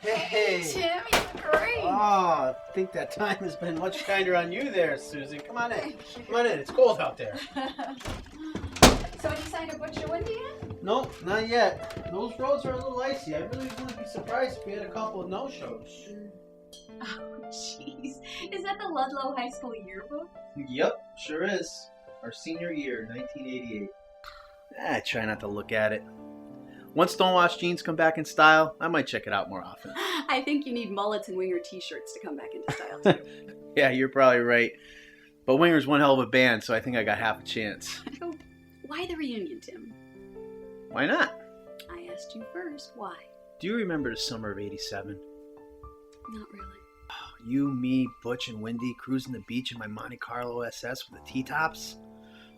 Hey, Tim, you look great. Oh, I think that time has been much kinder on you there, Susan. Come on in. Come on in. It's cold out there. So have you signed a butcher windy yet? Nope, not yet. Those roads are a little icy. I really wouldn't be surprised if we had a couple of no-shows. Oh, jeez. Is that the Ludlow High School yearbook? Yep, sure is. Our senior year, 1988. I try not to look at it. Once Stonewashed jeans come back in style, I might check it out more often. I think you need mullets and winger t-shirts to come back into style, too. Yeah, you're probably right. But Winger's one hell of a band, so I think I got half a chance. So, why the reunion, Tim? Why not? I asked you first. Why? Do you remember the summer of '87? Not really. You, me, Butch, and Wendy cruising the beach in my Monte Carlo SS with the T-tops?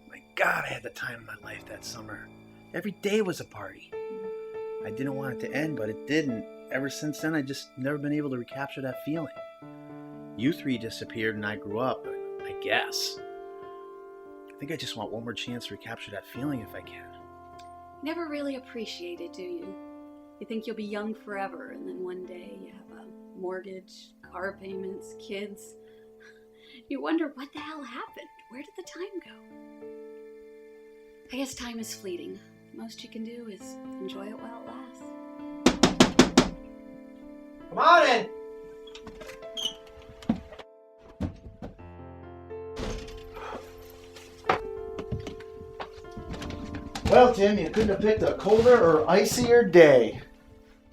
My God, I had the time of my life that summer. Every day was a party. I didn't want it to end, but it didn't. Ever since then, I just never been able to recapture that feeling. You three disappeared and I grew up, I guess. I think I just want one more chance to recapture that feeling if I can. Never really appreciate it, do you? You think you'll be young forever, and then one day you have a mortgage, car payments, kids. You wonder what the hell happened. Where did the time go? I guess time is fleeting. Most you can do is enjoy it while it lasts. Come on in! Well, Tim, you couldn't have picked a colder or icier day.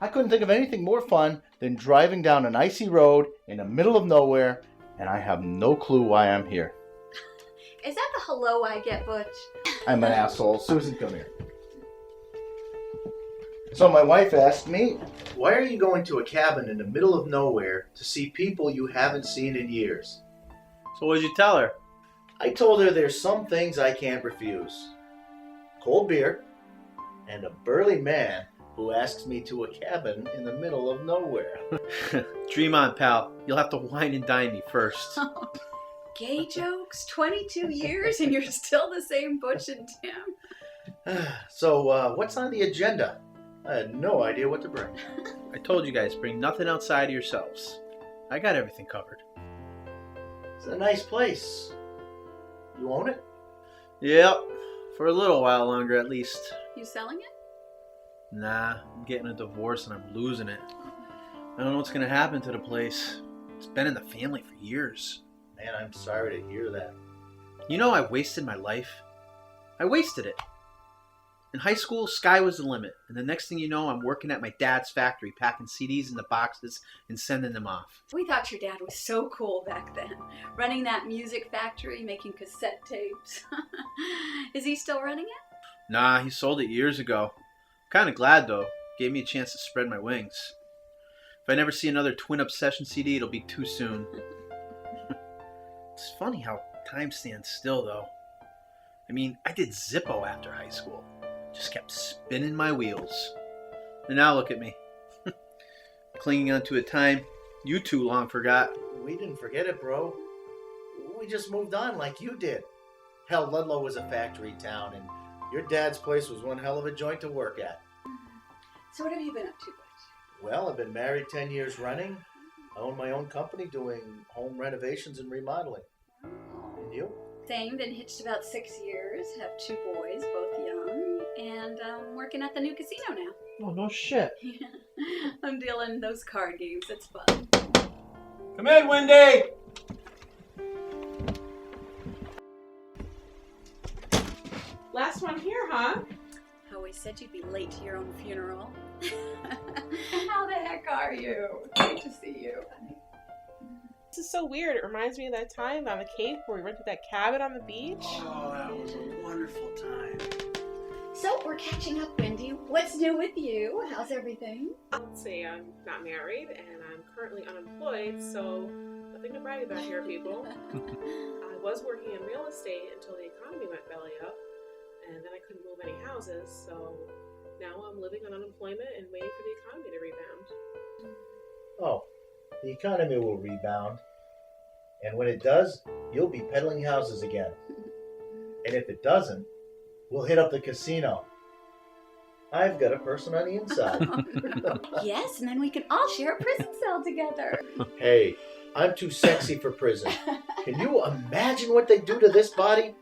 I couldn't think of anything more fun than driving down an icy road in the middle of nowhere, and I have no clue why I'm here. Is that the hello I get, Butch? I'm an asshole. Susan, come here. So my wife asked me, why are you going to a cabin in the middle of nowhere to see people you haven't seen in years? So what'd you tell her? I told her there's some things I can't refuse. Cold beer, and a burly man who asks me to a cabin in the middle of nowhere. Dream on, pal. You'll have to wine and dine me first. Gay jokes? 22 years and you're still the same Butch and Tim? So, what's on the agenda? I had no idea what to bring. I told you guys, bring nothing outside of yourselves. I got everything covered. It's a nice place. You own it? Yep. For a little while longer, at least. You selling it? Nah, I'm getting a divorce and I'm losing it. I don't know what's going to happen to the place. It's been in the family for years. Man, I'm sorry to hear that. You know, I wasted my life. I wasted it. In high school, sky was the limit. And the next thing you know, I'm working at my dad's factory, packing CDs into boxes and sending them off. We thought your dad was so cool back then. Running that music factory, making cassette tapes. Is he still running it? Nah, he sold it years ago. Kind of glad, though. Gave me a chance to spread my wings. If I never see another Twin Obsession CD, it'll be too soon. It's funny how time stands still, though. I mean, I did Zippo after high school. Just kept spinning my wheels. And now look at me. Clinging onto a time you too long forgot. We didn't forget it, bro. We just moved on like you did. Hell, Ludlow was a factory town, and your dad's place was one hell of a joint to work at. So what have you been up to, Butch? Well, I've been married 10 years running. I own my own company doing home renovations and remodeling. And you? Same, been hitched about 6 years, have 2 boys, both young, and working at the new casino now. Oh, no shit. I'm dealing those card games, it's fun. Come in, Wendy! Last one here, huh? Always said you'd be late to your own funeral. How the heck are you? Great to see you. This is so weird. It reminds me of that time on the Cape where we rented that cabin on the beach. Oh, that was a wonderful time. So we're catching up, Wendy. What's new with you? How's everything? Let's see, I'm not married and I'm currently unemployed, so nothing to brag about here, people. I was working in real estate until the economy went belly up, and then I couldn't move any houses, so now I'm living on unemployment and waiting for the economy to rebound. Oh, the economy will rebound. And when it does, you'll be peddling houses again. And if it doesn't, we'll hit up the casino. I've got a person on the inside. Yes, and then we can all share a prison cell together. Hey, I'm too sexy for prison. Can you imagine what they do to this body?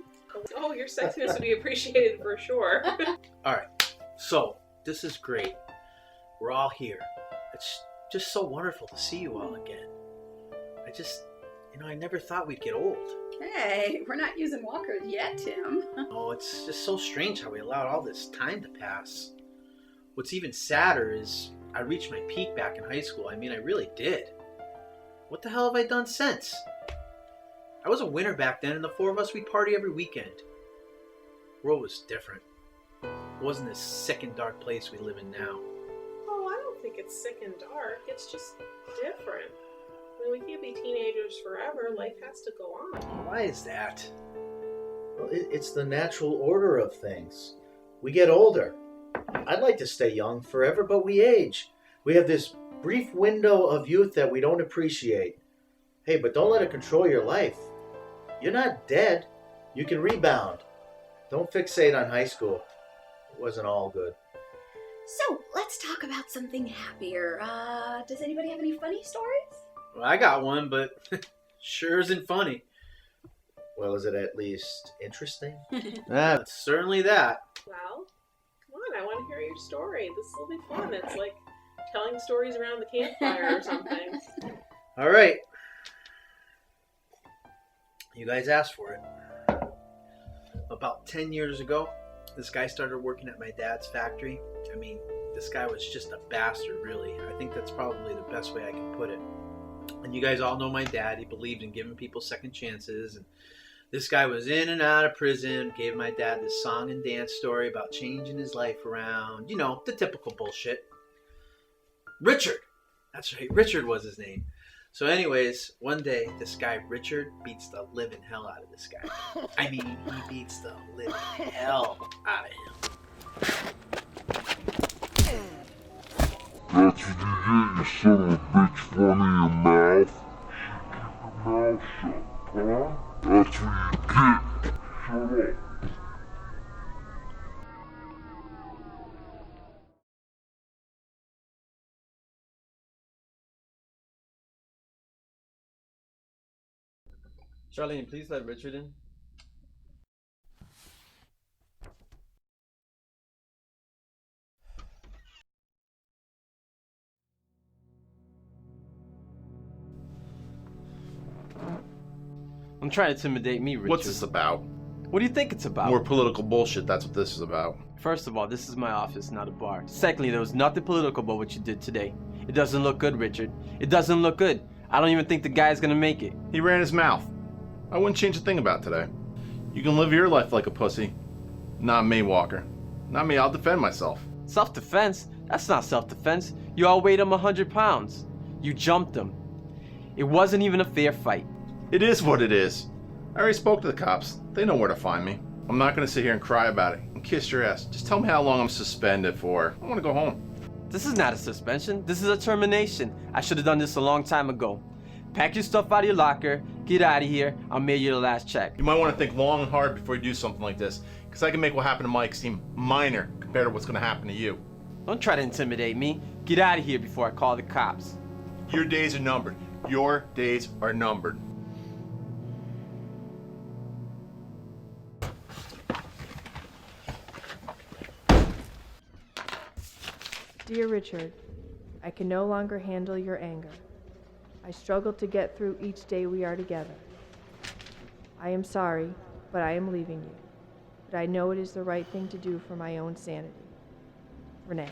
Oh, your sexiness would be appreciated for sure. Alright, so this is great. We're all here. It's just so wonderful to see you all again. I never thought we'd get old. Hey, we're not using walkers yet, Tim. Oh, it's just so strange how we allowed all this time to pass. What's even sadder is I reached my peak back in high school. I mean, I really did. What the hell have I done since? I was a winner back then, and the four of us, we'd party every weekend. The world was different. It wasn't this sick and dark place we live in now. Oh, I don't think it's sick and dark. It's just different. I mean, we can't be teenagers forever. Life has to go on. Why is that? Well, it's the natural order of things. We get older. I'd like to stay young forever, but we age. We have this brief window of youth that we don't appreciate. Hey, but don't let it control your life. You're not dead. You can rebound. Don't fixate on high school. It wasn't all good. So, let's talk about something happier. Does anybody have any funny stories? Well, I got one, but sure isn't funny. Well, is it at least interesting? It's certainly that. Well, come on, I want to hear your story. This will be fun. It's like telling stories around the campfire or something. All right. You guys asked for it. About 10 years ago, this guy started working at my dad's factory. I mean, this guy was just a bastard, really. I think that's probably the best way I can put it. And you guys all know my dad. He believed in giving people second chances. And this guy was in and out of prison, gave my dad this song and dance story about changing his life around. You know, the typical bullshit. Richard! That's right, Richard was his name. So anyways, one day, this guy, Richard, beats the living hell out of this guy. I mean, he beats the living hell out of him. That's what you get, you son of a bitch, fun in your mouth. Keep your mouth shut, huh? That's what you get. Shut up. Charlene, please let Richard in. Don't try to intimidate me, Richard. What's this about? What do you think it's about? More political bullshit, that's what this is about. First of all, this is my office, not a bar. Secondly, there was nothing political about what you did today. It doesn't look good, Richard. It doesn't look good. I don't even think the guy's gonna make it. He ran his mouth. I wouldn't change a thing about today. You can live your life like a pussy. Not me, Walker. Not me, I'll defend myself. Self-defense? That's not self-defense. You outweighed him 100 pounds. You jumped him. It wasn't even a fair fight. It is what it is. I already spoke to the cops. They know where to find me. I'm not gonna sit here and cry about it and kiss your ass. Just tell me how long I'm suspended for. I wanna go home. This is not a suspension. This is a termination. I should have done this a long time ago. Pack your stuff out of your locker, get out of here, I'll mail you the last check. You might want to think long and hard before you do something like this, because I can make what happened to Mike seem minor compared to what's going to happen to you. Don't try to intimidate me. Get out of here before I call the cops. Your days are numbered. Your days are numbered. Dear Richard, I can no longer handle your anger. I struggle to get through each day we are together. I am sorry, but I am leaving you. But I know it is the right thing to do for my own sanity. Renee.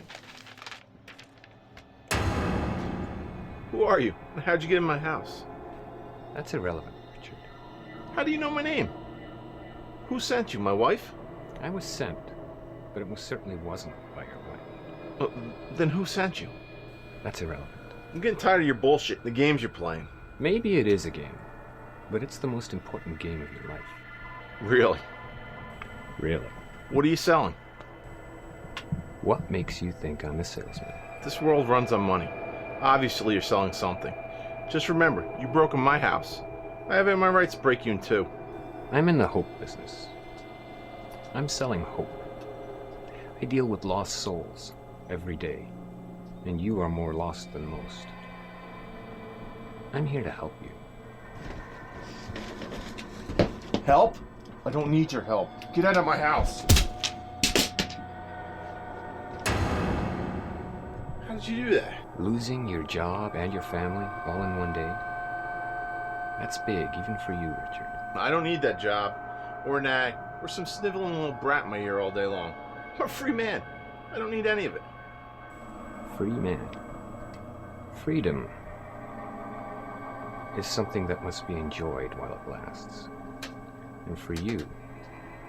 Who are you? And how'd you get in my house? That's irrelevant, Richard. How do you know my name? Who sent you, my wife? I was sent, but it most certainly wasn't by your wife. Then who sent you? That's irrelevant. I'm getting tired of your bullshit and the games you're playing. Maybe it is a game, but it's the most important game of your life. Really? Really? What are you selling? What makes you think I'm a salesman? This world runs on money. Obviously you're selling something. Just remember, you broke in my house. I have it in my rights to break you in two. I'm in the hope business. I'm selling hope. I deal with lost souls every day, and you are more lost than most. I'm here to help you. Help? I don't need your help. Get out of my house. How did you do that? Losing your job and your family all in one day? That's big, even for you, Richard. I don't need that job, or nag, or some sniveling little brat in my ear all day long. I'm a free man. I don't need any of it. Free man. Freedom is something that must be enjoyed while it lasts. And for you,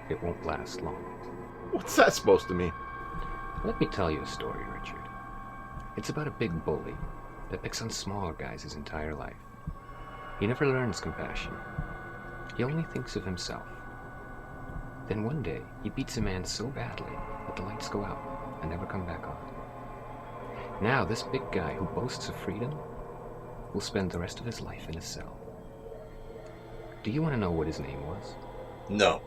it won't last long. What's that supposed to mean? Let me tell you a story, Richard. It's about a big bully that picks on smaller guys his entire life. He never learns compassion. He only thinks of himself. Then one day, he beats a man so badly that the lights go out and never come back on. Now, this big guy who boasts of freedom will spend the rest of his life in a cell. Do you want to know what his name was? No.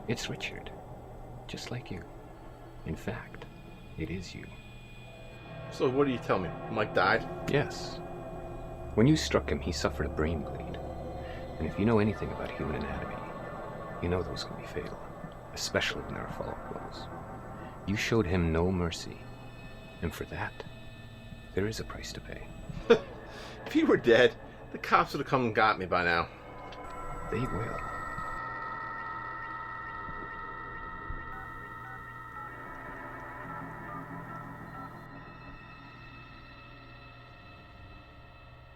It's Richard, just like you. In fact, it is you. So what do you tell me? Mike died? Yes. When you struck him, he suffered a brain bleed. And if you know anything about human anatomy, you know those can be fatal, especially when there are follow-up blows. You showed him no mercy, and for that, there is a price to pay. If he were dead, the cops would have come and got me by now. They will.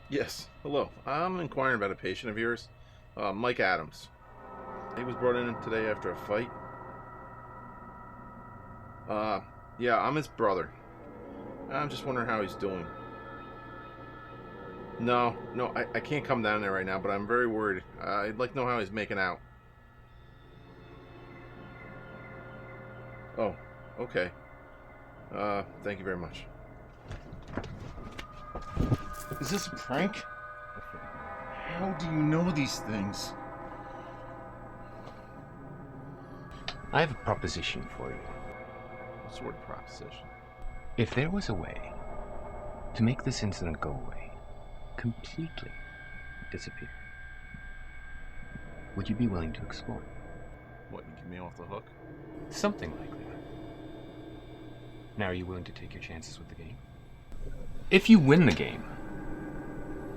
Yes, hello. I'm inquiring about a patient of yours, Mike Adams. He was brought in today after a fight. Yeah, I'm his brother. I'm just wondering how he's doing. No, I can't come down there right now, but I'm very worried. I'd like to know how he's making out. Oh, okay. Thank you very much. Is this a prank? How do you know these things? I have a proposition for you. What sort of proposition? If there was a way to make this incident go away, completely disappear, would you be willing to explore it? What, you get me off the hook? Something like that. Now, are you willing to take your chances with the game? If you win the game,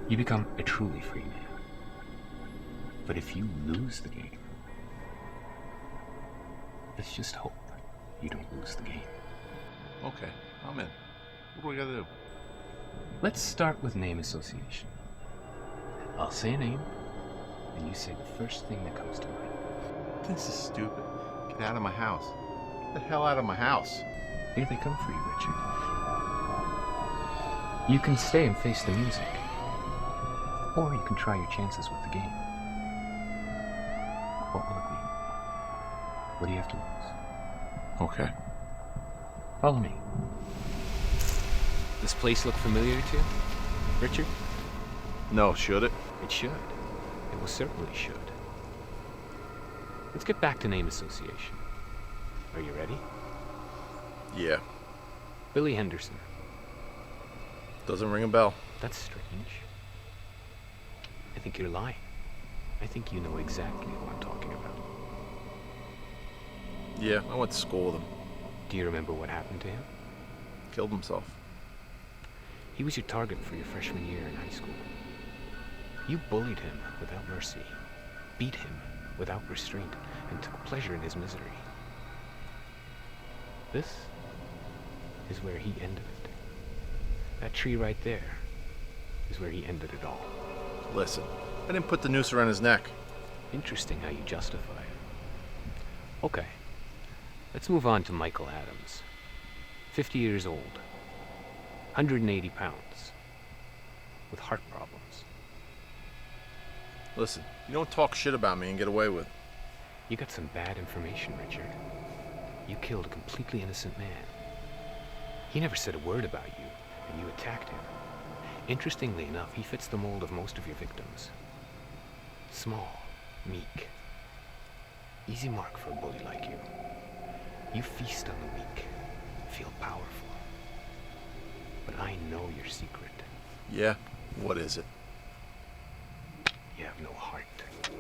you become a truly free man. But if you lose the game, let's just hope you don't lose the game. Okay, I'm in. What do we gotta do? Let's start with name association. I'll say a name, and you say the first thing that comes to mind. This is stupid. Get out of my house. Get the hell out of my house. Here they come for you, Richard. You can stay and face the music, or you can try your chances with the game. What will it be? What do you have to lose? Okay. Follow me. This place look familiar to you, Richard? No, should it? It should. It most certainly should. Let's get back to name association. Are you ready? Yeah. Billy Henderson. Doesn't ring a bell. That's strange. I think you're lying. I think you know exactly who I'm talking about. Yeah, I went to school with him. Do you remember what happened to him? Killed himself. He was your target for your freshman year in high school. You bullied him without mercy, beat him without restraint, and took pleasure in his misery. This is where he ended it. That tree right there is where he ended it all. Listen, I didn't put the noose around his neck. Interesting how you justify it. Okay, let's move on to Michael Adams. 50 years old, 180 pounds, with heart problems. Listen, you don't talk shit about me and get away with it. You got some bad information, Richard. You killed a completely innocent man. He never said a word about you, and you attacked him. Interestingly enough, he fits the mold of most of your victims. Small, meek. Easy mark for a bully like you. You feast on the weak, feel powerful. But I know your secret. Yeah? What is it? You have no heart.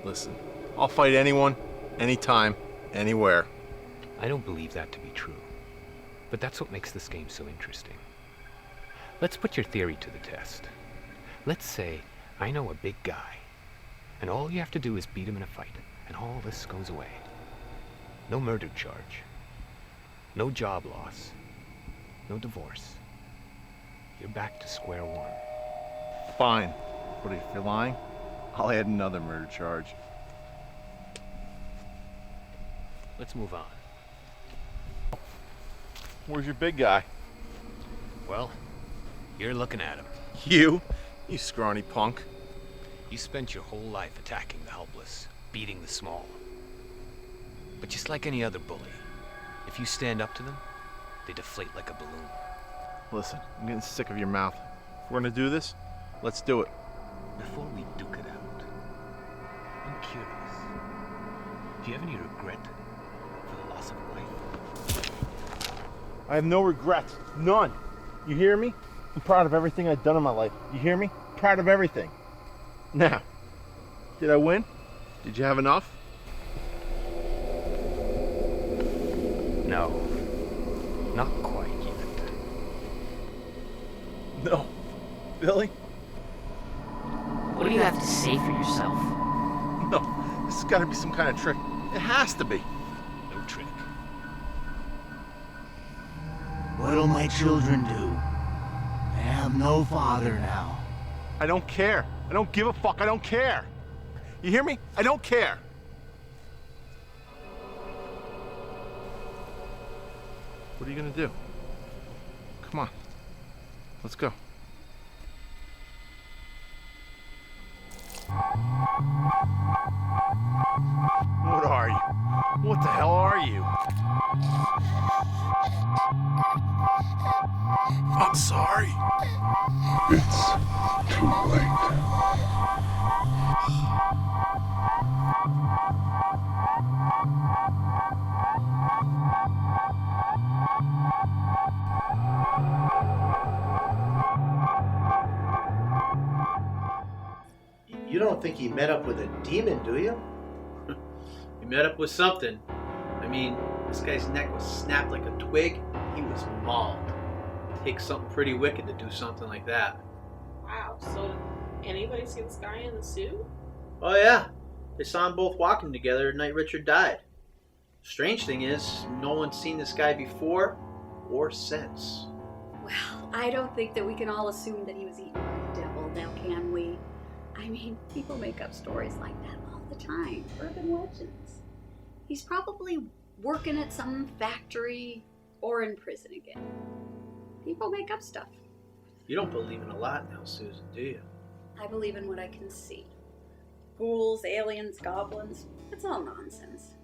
Listen, I'll fight anyone, anytime, anywhere. I don't believe that to be true. But that's what makes this game so interesting. Let's put your theory to the test. Let's say I know a big guy, and all you have to do is beat him in a fight, and all this goes away. No murder charge. No job loss. No divorce. You're back to square one. Fine. But if you're lying, I'll add another murder charge. Let's move on. Where's your big guy? Well, you're looking at him. You scrawny punk. You spent your whole life attacking the helpless, beating the small. But just like any other bully, if you stand up to them, they deflate like a balloon. Listen, I'm getting sick of your mouth. If we're gonna do this, let's do it. Before we duke it out, I'm curious. Do you have any regret for the loss of a life? I have no regrets. None. You hear me? I'm proud of everything I've done in my life. You hear me? Proud of everything. Now, did I win? Did you have enough? No. Not quite yet. No. Billy? What do you have to say for yourself? No. This has got to be some kind of trick. It has to be. No trick. What'll my children do? I have no father now. I don't care. I don't give a fuck. I don't care. You hear me? I don't care. What are you gonna do? Come on. Let's go. What are you? What the hell are you? I'm sorry. It's too late. You don't think he met up with a demon, do you? He met up with something. I mean, this guy's neck was snapped like a twig. He was mauled. Takes something pretty wicked to do something like that. Wow, so did anybody see this guy in the suit? Oh yeah, they saw them both walking together the night Richard died. Strange thing is, no one's seen this guy before or since. Well, I don't think that we can all assume that he was eaten by the devil, now can we? I mean, people make up stories like that all the time. Urban legends. He's probably working at some factory or in prison again. People make up stuff. You don't believe in a lot now, Susan, do you? I believe in what I can see. Ghouls, aliens, goblins. It's all nonsense.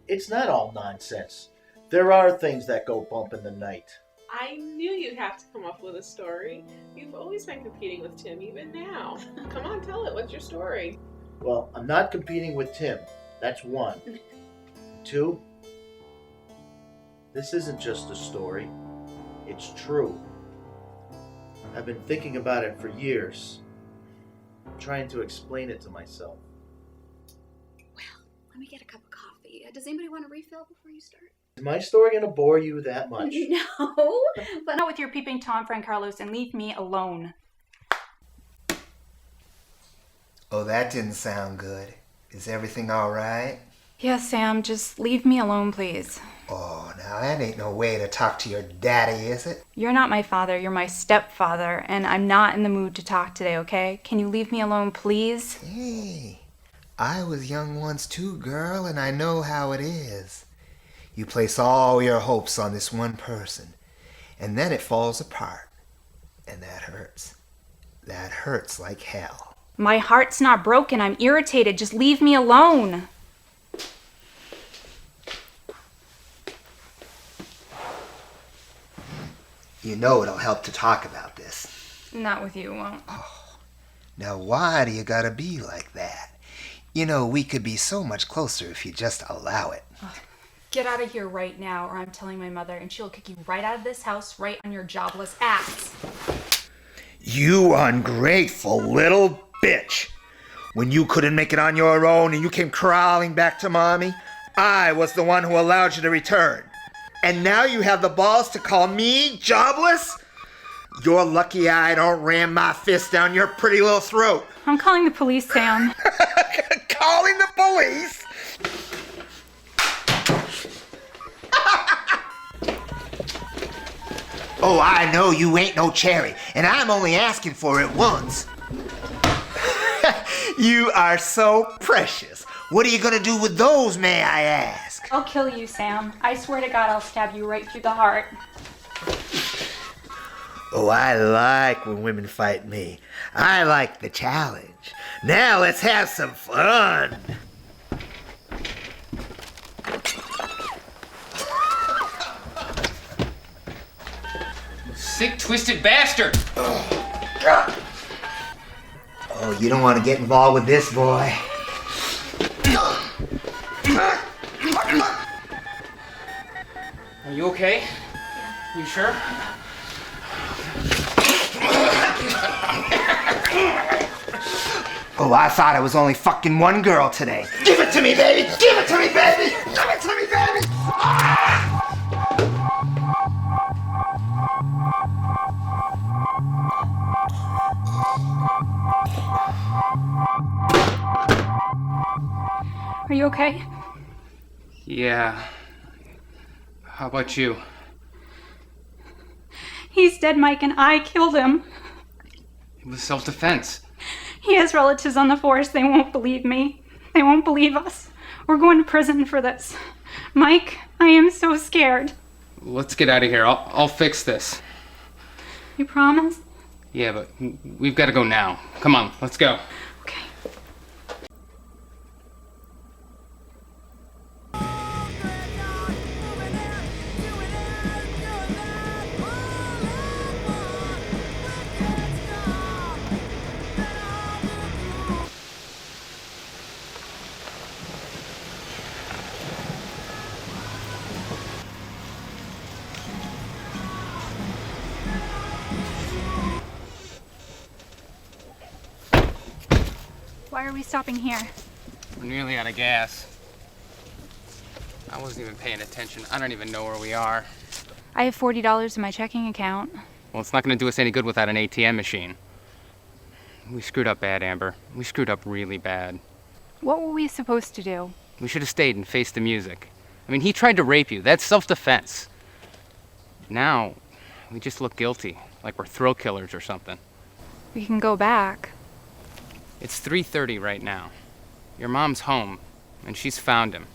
It's not all nonsense. There are things that go bump in the night. I knew you'd have to come up with a story. You've always been competing with Tim, even now. Come on, tell it. What's your story? Well, I'm not competing with Tim. That's one. Two, this isn't just a story. It's true. I've been thinking about it for years. I'm trying to explain it to myself. Well, let me get a cup of coffee. Does anybody want a refill before you start? Is my story going to bore you that much? No, but Not with your peeping Tom, Frank, Carlos, and leave me alone. Oh, that didn't sound good. Is everything all right? Yes, Sam, just leave me alone, please. Oh, now that ain't no way to talk to your daddy, is it? You're not my father, you're my stepfather, and I'm not in the mood to talk today, okay? Can you leave me alone, please? Hey, I was young once too, girl, and I know how it is. You place all your hopes on this one person, and then it falls apart. And that hurts. That hurts like hell. My heart's not broken, I'm irritated, just leave me alone. You know it'll help to talk about this. Not with you, won't. Now why do you gotta be like that? You know, we could be so much closer if you just allow it. Get out of here right now, or I'm telling my mother, and she'll kick you right out of this house, right on your jobless ass. You ungrateful little bitch. When you couldn't make it on your own and you came crawling back to Mommy, I was the one who allowed you to return. And now you have the balls to call me jobless? You're lucky I don't ram my fist down your pretty little throat. I'm calling the police, Sam. Calling the police? Oh, I know you ain't no cherry, and I'm only asking for it once. You are so precious. What are you gonna do with those, may I ask? I'll kill you, Sam. I swear to God I'll stab you right through the heart. Oh, I like when women fight me. I like the challenge. Now let's have some fun. Sick, twisted bastard! Oh, you don't want to get involved with this, boy. Are you okay? You sure? Oh, I thought it was only fucking one girl today. Give it to me, baby! Give it to me, baby! Give it to me, baby! Are you okay? Yeah. How about you? He's dead, Mike, and I killed him. It was self-defense. He has relatives on the force. They won't believe me. They won't believe us. We're going to prison for this. Mike, I am so scared. Let's get out of here. I'll fix this. You promise? Yeah, but we've got to go now. Come on, let's go. Why are we stopping here? We're nearly out of gas. I wasn't even paying attention. I don't even know where we are. I have $40 in my checking account. Well, it's not going to do us any good without an ATM machine. We screwed up bad, Amber. We screwed up really bad. What were we supposed to do? We should have stayed and faced the music. I mean, he tried to rape you. That's self-defense. Now, we just look guilty, like we're thrill killers or something. We can go back. It's 3:30 right now. Your mom's home, and she's found him.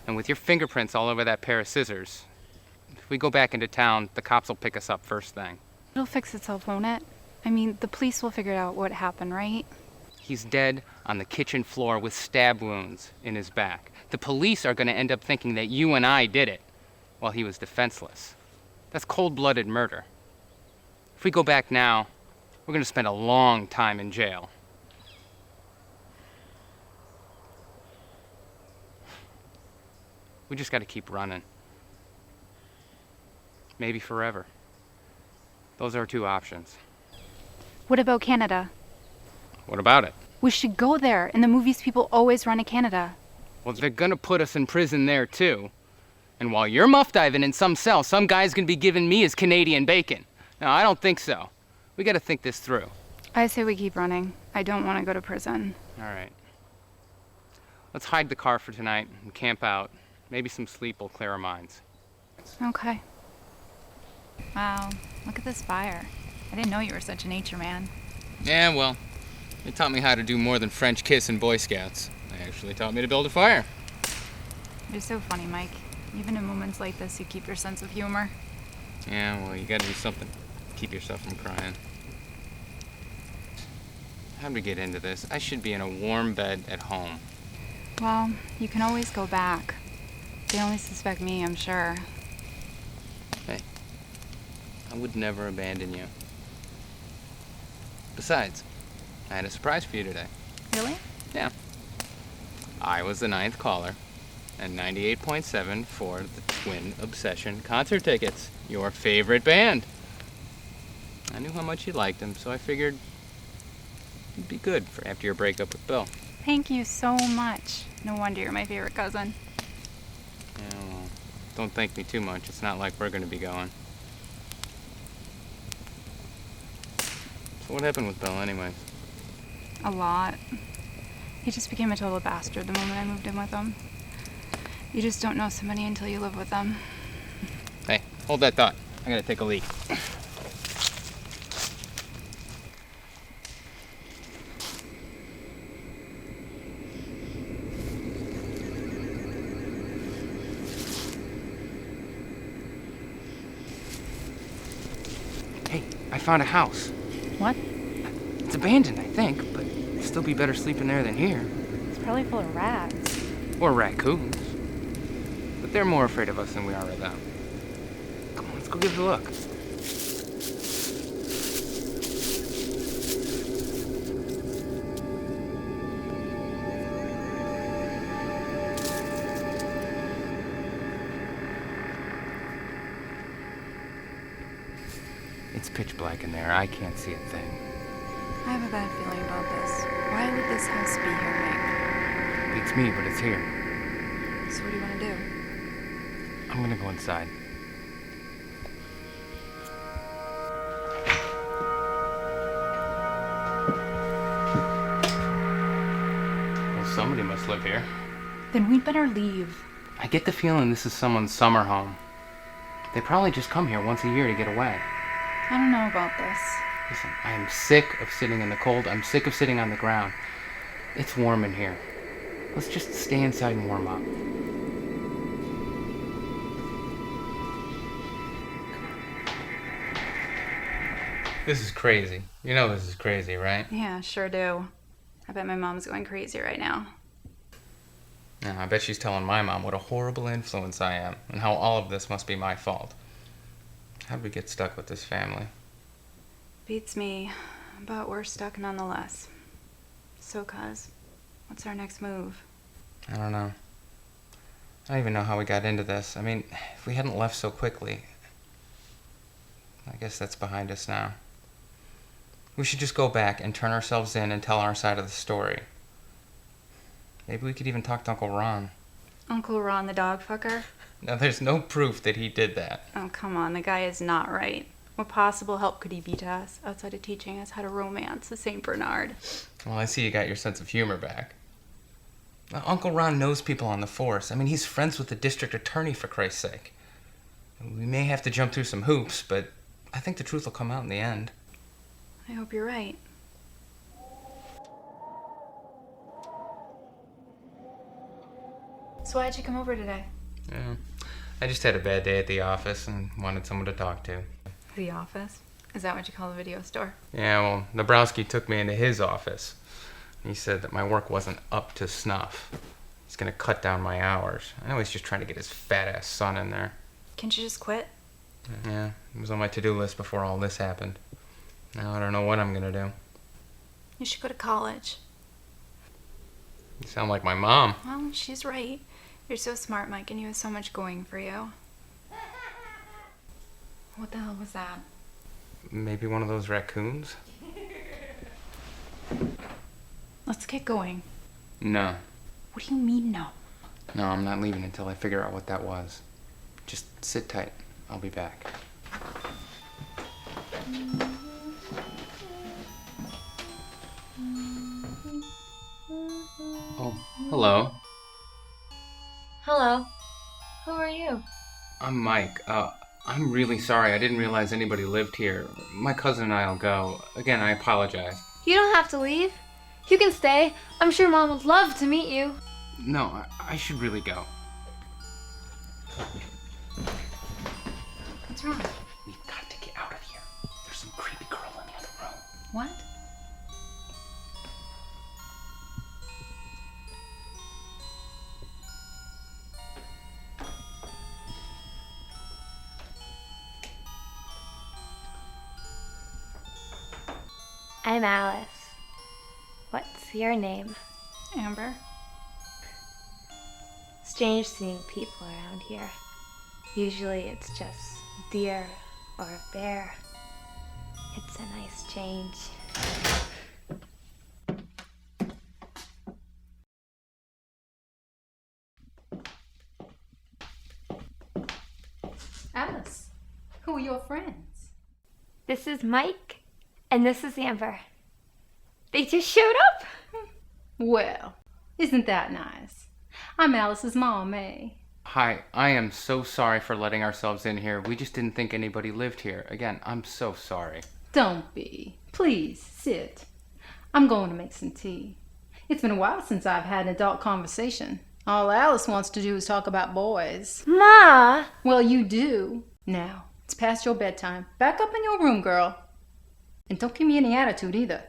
And with your fingerprints all over that pair of scissors, if we go back into town, the cops will pick us up first thing. It'll fix itself, won't it? I mean, the police will figure out what happened, right? He's dead on the kitchen floor with stab wounds in his back. The police are going to end up thinking that you and I did it while he was defenseless. That's cold-blooded murder. If we go back now, we're going to spend a long time in jail. We just got to keep running. Maybe forever. Those are our two options. What about Canada? What about it? We should go there. In the movies, people always run to Canada. Well, they're gonna put us in prison there, too. And while you're muff diving in some cell, some guy's gonna be giving me his Canadian bacon. No, I don't think so. We gotta think this through. I say we keep running. I don't want to go to prison. All right. Let's hide the car for tonight and camp out. Maybe some sleep will clear our minds. Okay. Wow, look at this fire. I didn't know you were such a nature man. Yeah, well, they taught me how to do more than French kiss in Boy Scouts. They actually taught me to build a fire. You're so funny, Mike. Even in moments like this, you keep your sense of humor. Yeah, well, you gotta do something to keep yourself from crying. How'd we get into this? I should be in a warm bed at home. Well, you can always go back. They only suspect me, I'm sure. Hey, I would never abandon you. Besides, I had a surprise for you today. Really? Yeah. I was the 9th caller, and 98.7 for the Twin Obsession concert tickets. Your favorite band. I knew how much you liked them, so I figured it'd be good for after your breakup with Bill. Thank you so much. No wonder you're my favorite cousin. Yeah, well, don't thank me too much. It's not like we're going to be going. So what happened with Bill anyways? A lot. He just became a total bastard the moment I moved in with him. You just don't know somebody until you live with them. Hey, hold that thought. I gotta take a leak. Hey, I found a house. What? It's abandoned, I think, but it'd still be better sleeping there than here. It's probably full of rats. Or raccoons. But they're more afraid of us than we are of them. Come on, let's go give it a look. It's pitch black in there. I can't see a thing. I have a bad feeling about this. Why would this house be here, Mike? Beats me, but it's here. So what do you want to do? I'm gonna go inside. Well, somebody must live here. Then we'd better leave. I get the feeling this is someone's summer home. They probably just come here once a year to get away. I don't know about this. Listen, I am sick of sitting in the cold. I'm sick of sitting on the ground. It's warm in here. Let's just stay inside and warm up. This is crazy. You know this is crazy, right? Yeah, sure do. I bet my mom's going crazy right now. Yeah, I bet she's telling my mom what a horrible influence I am and how all of this must be my fault. How'd we get stuck with this family? Beats me, but we're stuck nonetheless. So, cuz, what's our next move? I don't know. I don't even know how we got into this. I mean, if we hadn't left so quickly, I guess that's behind us now. We should just go back and turn ourselves in and tell our side of the story. Maybe we could even talk to Uncle Ron. Uncle Ron the dog fucker? Now, there's no proof that he did that. Oh, come on, the guy is not right. What possible help could he be to us outside of teaching us how to romance a St. Bernard? Well, I see you got your sense of humor back. Now, Uncle Ron knows people on the force. I mean, he's friends with the district attorney, for Christ's sake. We may have to jump through some hoops, but I think the truth will come out in the end. I hope you're right. So why'd you come over today? Yeah, I just had a bad day at the office and wanted someone to talk to. The office? Is that what you call the video store? Yeah, well, Dabrowski took me into his office. He said that my work wasn't up to snuff. He's gonna cut down my hours. I know he's just trying to get his fat-ass son in there. Can't you just quit? Yeah, it was on my to-do list before all this happened. Now I don't know what I'm gonna do. You should go to college. You sound like my mom. Well, she's right. You're so smart, Mike, and you have so much going for you. What the hell was that? Maybe one of those raccoons? Let's get going. No. What do you mean, no? No, I'm not leaving until I figure out what that was. Just sit tight. I'll be back. Oh, hello. Hello. Who are you? I'm Mike. I'm really sorry. I didn't realize anybody lived here. My cousin and I'll go. Again, I apologize. You don't have to leave. You can stay. I'm sure Mom would love to meet you. No, I should really go. What's wrong? We've got to get out of here. There's some creepy girl in the other room. What? I'm Alice. What's your name? Amber. Strange seeing people around here. Usually it's just a deer or a bear. It's a nice change. Alice, who are your friends? This is Mike, and this is Amber. They just showed up. Well, isn't that nice? I'm Alice's mom, May. Hi, I am so sorry for letting ourselves in here. We just didn't think anybody lived here. Again, I'm so sorry. Don't be. Please, sit. I'm going to make some tea. It's been a while since I've had an adult conversation. All Alice wants to do is talk about boys. Ma! Well, you do. Now, it's past your bedtime. Back up in your room, girl. And don't give me any attitude either.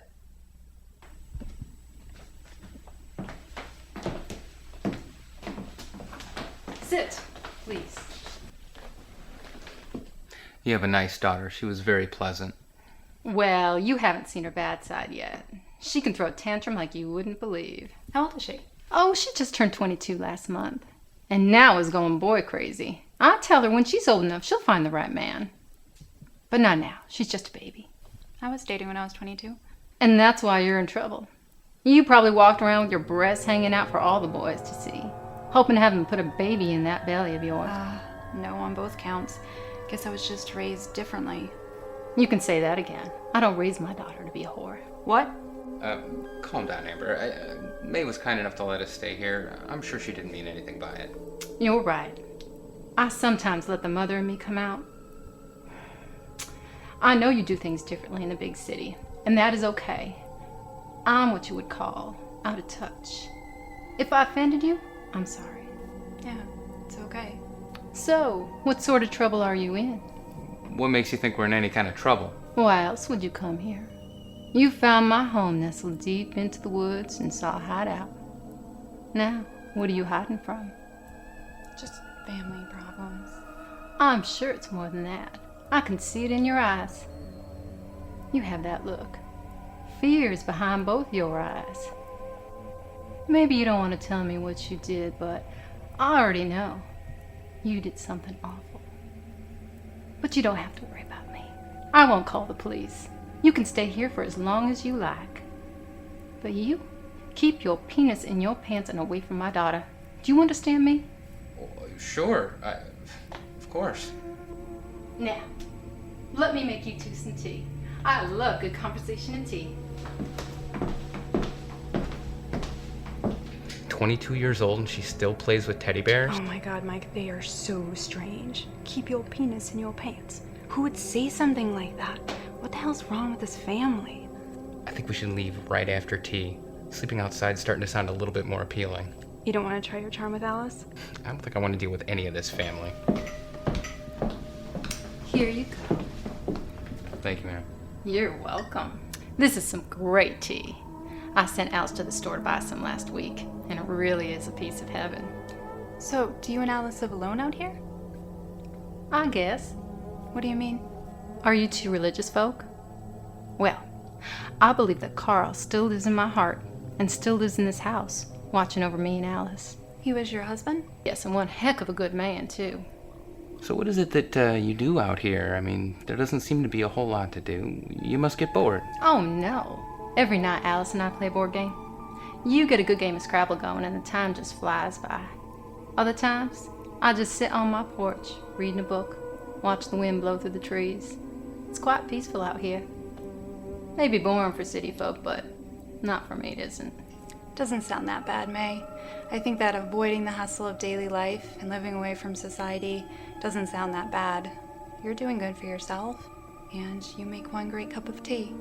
Sit, please. You have a nice daughter. She was very pleasant. Well, you haven't seen her bad side yet. She can throw a tantrum like you wouldn't believe. How old is she? Oh, she just turned 22 last month. And now is going boy crazy. I tell her when she's old enough, she'll find the right man. But not now. She's just a baby. I was dating when I was 22. And that's why you're in trouble. You probably walked around with your breasts hanging out for all the boys to see, hoping to have them put a baby in that belly of yours. No on both counts. Guess I was just raised differently. You can say that again. I don't raise my daughter to be a whore. What? Calm down, Amber. May was kind enough to let us stay here. I'm sure she didn't mean anything by it. You're right. I sometimes let the mother in me come out. I know you do things differently in the big city, and that is okay. I'm what you would call out of touch. If I offended you, I'm sorry. Yeah, it's okay. So, what sort of trouble are you in? What makes you think we're in any kind of trouble? Why else would you come here? You found my home nestled deep into the woods and saw a hideout. Now, what are you hiding from? Just family problems. I'm sure it's more than that. I can see it in your eyes. You have that look. Fear is behind both your eyes. Maybe you don't want to tell me what you did, but I already know. You did something awful. But you don't have to worry about me. I won't call the police. You can stay here for as long as you like. But you, keep your penis in your pants and away from my daughter. Do you understand me? Sure, of course. Now, let me make you two some tea. I love good conversation and tea. 22 years old and she still plays with teddy bears? Oh my god, Mike, they are so strange. Keep your penis in your pants. Who would say something like that? What the hell's wrong with this family? I think we should leave right after tea. Sleeping outside's starting to sound a little bit more appealing. You don't want to try your charm with Alice? I don't think I want to deal with any of this family. Here you go. Thank you, ma'am. You're welcome. This is some great tea. I sent Alice to the store to buy some last week, and it really is a piece of heaven. So, do you and Alice live alone out here? I guess. What do you mean? Are you two religious folk? Well, I believe that Carl still lives in my heart and still lives in this house, watching over me and Alice. He was your husband? Yes, and one heck of a good man, too. So what is it that you do out here? I mean, there doesn't seem to be a whole lot to do. You must get bored. Oh, no. Every night Alice and I play a board game. You get a good game of Scrabble going and the time just flies by. Other times, I just sit on my porch, reading a book, watch the wind blow through the trees. It's quite peaceful out here. Maybe boring for city folk, but not for me it isn't. Doesn't sound that bad, May. I think that avoiding the hustle of daily life and living away from society doesn't sound that bad. You're doing good for yourself, and you make one great cup of tea.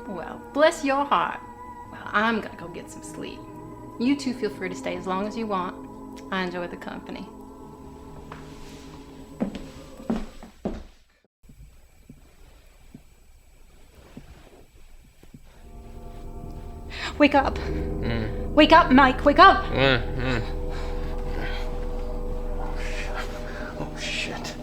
Well, bless your heart. Well, I'm gonna go get some sleep. You two feel free to stay as long as you want. I enjoy the company. Wake up. Wake up, Mike, wake up! Oh, shit.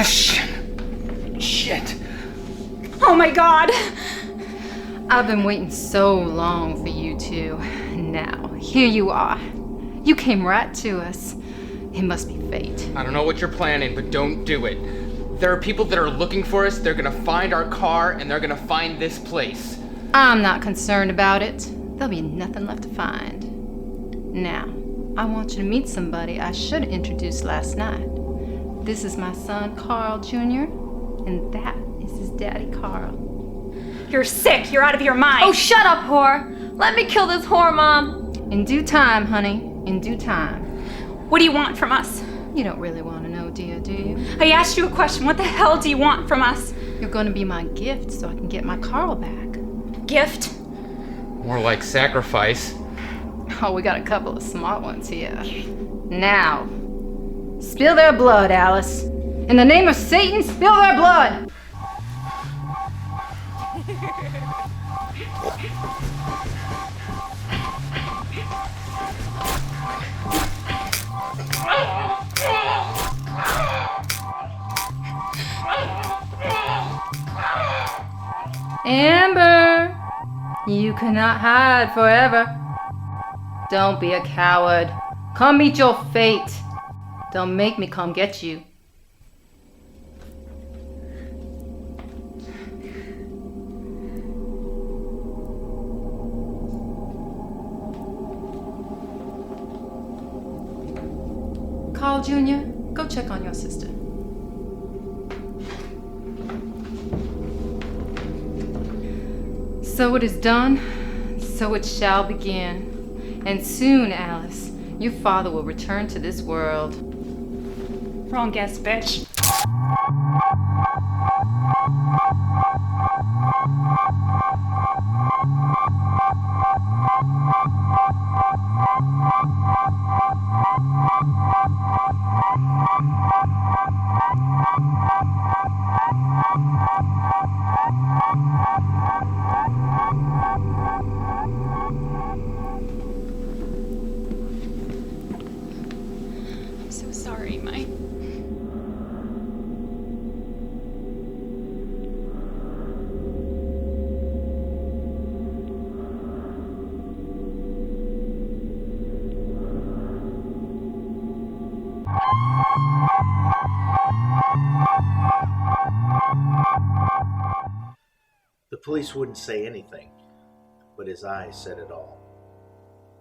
question. Shit. Oh my god! I've been waiting so long for you two. Now, here you are. You came right to us. It must be fate. I don't know what you're planning, but don't do it. There are people that are looking for us, they're gonna find our car, and they're gonna find this place. I'm not concerned about it. There'll be nothing left to find. Now, I want you to meet somebody I should have introduced last night. This is my son, Carl Jr., and that is his daddy, Carl. You're sick. You're out of your mind. Oh, shut up, whore. Let me kill this whore, Mom. In due time, honey. In due time. What do you want from us? You don't really want to know, do you? I asked you a question. What the hell do you want from us? You're going to be my gift so I can get my Carl back. Gift? More like sacrifice. Oh, we got a couple of smart ones here. Now, spill their blood, Alice. In the name of Satan, spill their blood! Amber, you cannot hide forever. Don't be a coward. Come meet your fate. Don't make me come get you. Carl Jr., go check on your sister. So it is done, so it shall begin. And soon, Alice, your father will return to this world. Wrong guess, bitch. I'm so sorry, Mike. The police wouldn't say anything, but his eyes said it all.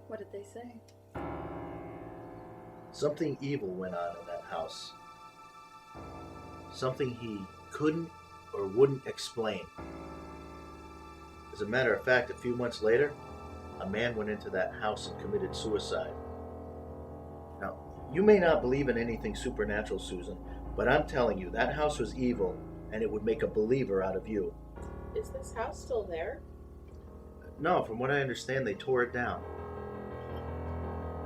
What did they say? Something evil went on in that house. Something he couldn't or wouldn't explain. As a matter of fact, a few months later, a man went into that house and committed suicide. Now, you may not believe in anything supernatural, Susan, but I'm telling you, that house was evil, and it would make a believer out of you. Is this house still there? No, from what I understand, they tore it down.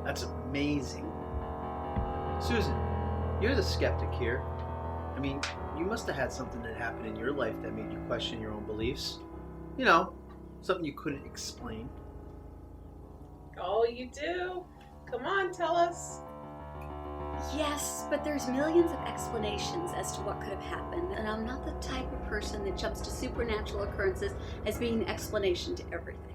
That's amazing. Susan, you're the skeptic here. I mean, you must have had something that happened in your life that made you question your own beliefs. You know, something you couldn't explain. Oh, you do? Come on, tell us. Yes, but there's millions of explanations as to what could have happened, and I'm not the type of person that jumps to supernatural occurrences as being an explanation to everything.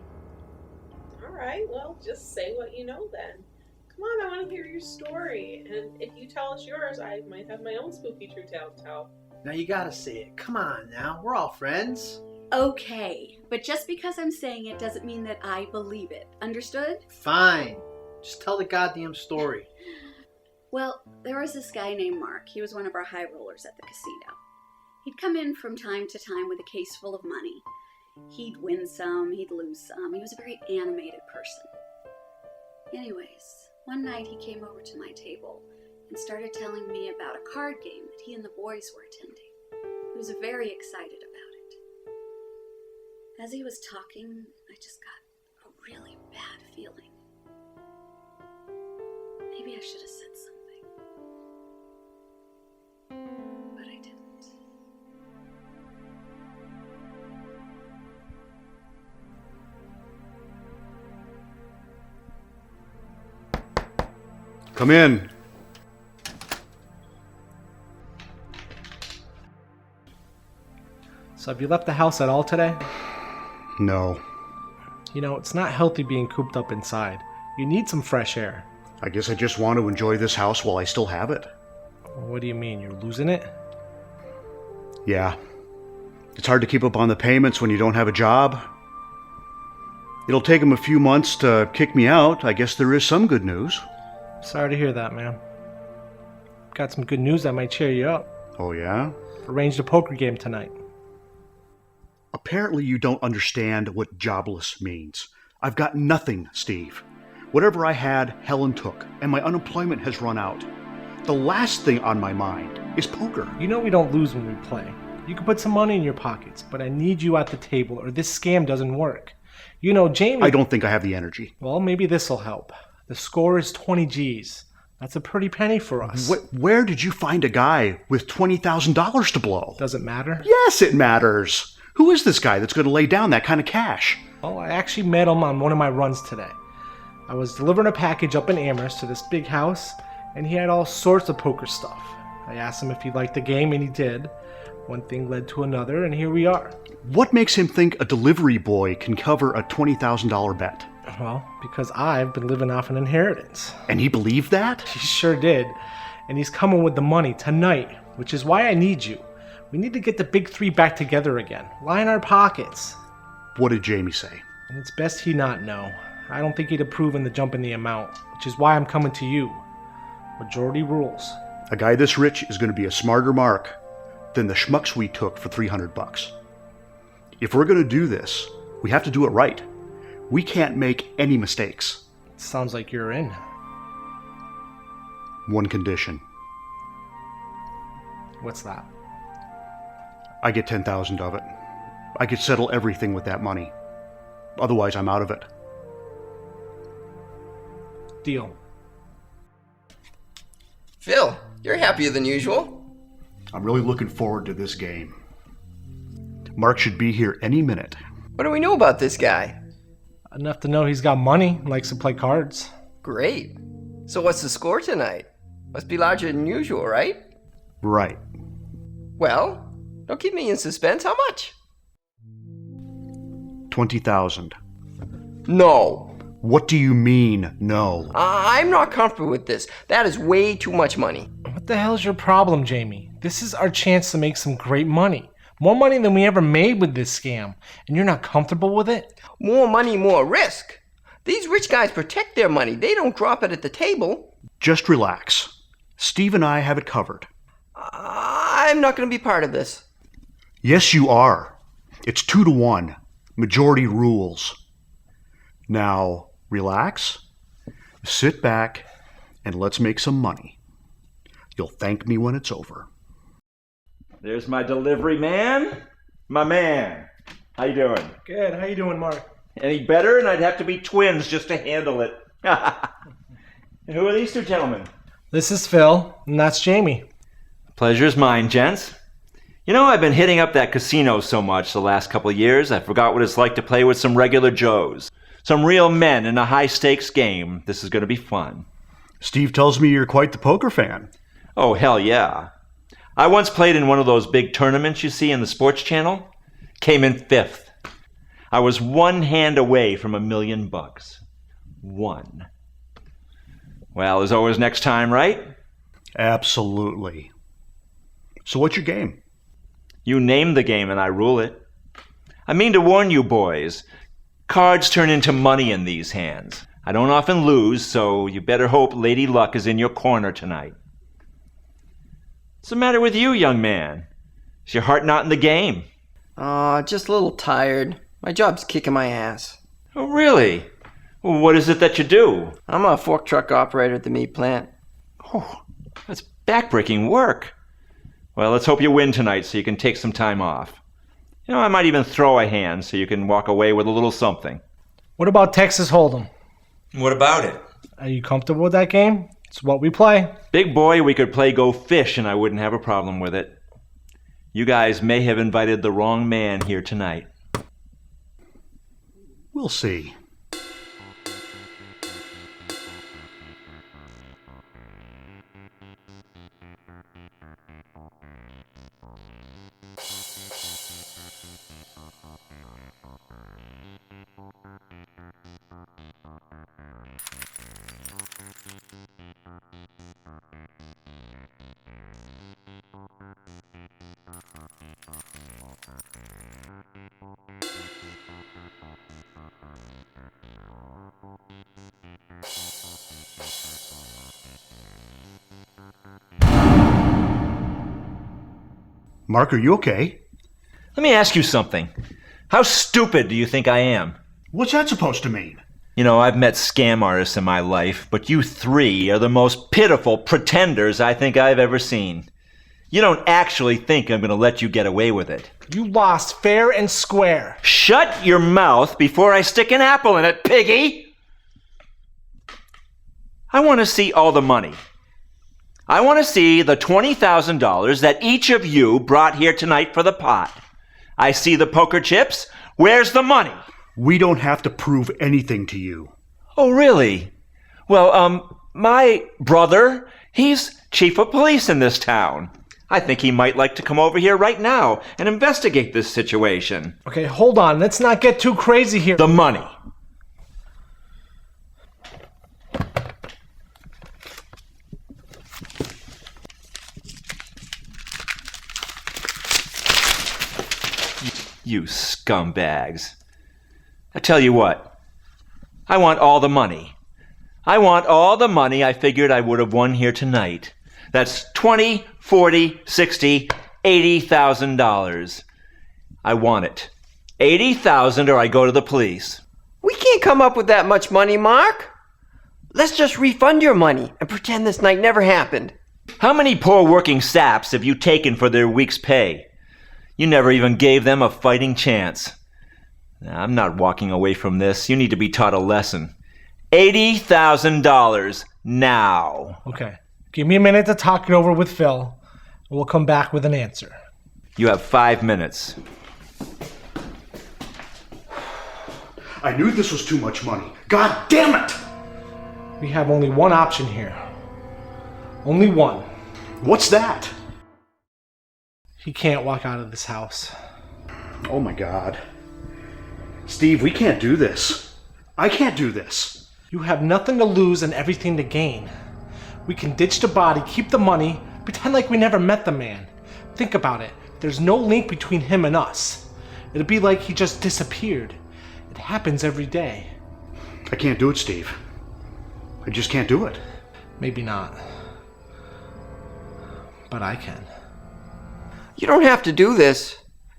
All right, well, just say what you know then. Come on, I want to hear your story. And if you tell us yours, I might have my own spooky true tale to tell. Now you gotta say it. Come on now, we're all friends. Okay, but just because I'm saying it doesn't mean that I believe it. Understood? Fine. Just tell the goddamn story. Well, there was this guy named Mark. He was one of our high rollers at the casino. He'd come in from time to time with a case full of money. He'd win some, he'd lose some. He was a very animated person. Anyways, one night he came over to my table and started telling me about a card game that he and the boys were attending. He was very excited about it. As he was talking, I just got a really bad feeling. Maybe I should have said something. But I didn't. Come in. So have you left the house at all today? No. You know, it's not healthy being cooped up inside. You need some fresh air. I guess I just want to enjoy this house while I still have it. What do you mean? You're losing it? Yeah. It's hard to keep up on the payments when you don't have a job. It'll take them a few months to kick me out. I guess there is some good news. Sorry to hear that, man. Got some good news that might cheer you up. Oh, yeah? Arranged a poker game tonight. Apparently you don't understand what jobless means. I've got nothing, Steve. Whatever I had, Helen took, and my unemployment has run out. The last thing on my mind is poker. You know we don't lose when we play. You can put some money in your pockets, but I need you at the table or this scam doesn't work. You know, Jamie... I don't think I have the energy. Well, maybe this'll help. The score is 20 G's. That's a pretty penny for us. Where did you find a guy with $20,000 to blow? Does it matter? Yes, it matters. Who is this guy that's going to lay down that kind of cash? Oh, I actually met him on one of my runs today. I was delivering a package up in Amherst to this big house, and he had all sorts of poker stuff. I asked him if he liked the game, and he did. One thing led to another, and here we are. What makes him think a delivery boy can cover a $20,000 bet? Well, because I've been living off an inheritance. And he believed that? He sure did. And he's coming with the money tonight, which is why I need you. We need to get the big three back together again. Line our pockets. What did Jamie say? And it's best he not know. I don't think he'd approve in the jump in the amount, which is why I'm coming to you. Majority rules. A guy this rich is going to be a smarter mark than the schmucks we took for $300. If we're going to do this, we have to do it right. We can't make any mistakes. Sounds like you're in. One condition. What's that? I get $10,000 of it. I could settle everything with that money. Otherwise, I'm out of it. Deal. Phil, you're happier than usual. I'm really looking forward to this game. Mark should be here any minute. What do we know about this guy? Enough to know he's got money, likes to play cards. Great. So what's the score tonight? Must be larger than usual, right? Right. Well, don't keep me in suspense. How much? 20,000. No. What do you mean, no? I'm not comfortable with this. That is way too much money. What the hell's your problem, Jamie? This is our chance to make some great money. More money than we ever made with this scam. And you're not comfortable with it? More money, more risk. These rich guys protect their money. They don't drop it at the table. Just relax. Steve and I have it covered. I'm not going to be part of this. Yes, you are. It's 2-1. Majority rules. Now, relax, sit back, and let's make some money. You'll thank me when it's over. There's my delivery man. My man. How you doing? Good. How you doing, Mark? Any better? And I'd have to be twins just to handle it. And who are these two gentlemen? This is Phil, and that's Jamie. Pleasure's mine, gents. You know, I've been hitting up that casino so much the last couple of years, I forgot what it's like to play with some regular Joes. Some real men in a high-stakes game. This is going to be fun. Steve tells me you're quite the poker fan. Oh, hell yeah. I once played in one of those big tournaments you see in the sports channel. Came in 5th. I was one hand away from $1 million. One. Well, there's always next time, right? Absolutely. So what's your game? You name the game and I rule it. I mean to warn you boys, cards turn into money in these hands. I don't often lose, so you better hope Lady Luck is in your corner tonight. What's the matter with you, young man? Is your heart not in the game? Just a little tired. My job's kicking my ass. Oh, really? Well, what is it that you do? I'm a fork truck operator at the meat plant. Oh, that's backbreaking work. Well, let's hope you win tonight so you can take some time off. You know, I might even throw a hand so you can walk away with a little something. What about Texas Hold'em? What about it? Are you comfortable with that game? It's what we play. Big boy, we could play Go Fish and I wouldn't have a problem with it. You guys may have invited the wrong man here tonight. We'll see. Mark, are you okay? Let me ask you something. How stupid do you think I am? What's that supposed to mean? You know, I've met scam artists in my life, but you three are the most pitiful pretenders I think I've ever seen. You don't actually think I'm going to let you get away with it. You lost fair and square. Shut your mouth before I stick an apple in it, piggy! I want to see all the money. I want to see the $20,000 that each of you brought here tonight for the pot. I see the poker chips. Where's the money? We don't have to prove anything to you. Oh, really? Well, my brother, he's chief of police in this town. I think he might like to come over here right now and investigate this situation. Okay, hold on. Let's not get too crazy here. The money. You scumbags. I tell you what, I want all the money. I want all the money I figured I would have won here tonight. That's $20, $40, $60, $80,000. I want it. $80,000 or I go to the police. We can't come up with that much money, Mark. Let's just refund your money and pretend this night never happened. How many poor working saps have you taken for their week's pay? You never even gave them a fighting chance. I'm not walking away from this. You need to be taught a lesson. $80,000 now. Okay. Give me a minute to talk it over with Phil, and we'll come back with an answer. You have 5 minutes. I knew this was too much money. God damn it! We have only one option here. Only one. What's that? He can't walk out of this house. Oh my God. Steve, we can't do this. I can't do this. You have nothing to lose and everything to gain. We can ditch the body, keep the money, pretend like we never met the man. Think about it. There's no link between him and us. It'd be like he just disappeared. It happens every day. I can't do it, Steve. I just can't do it. Maybe not. But I can. You don't have to do this.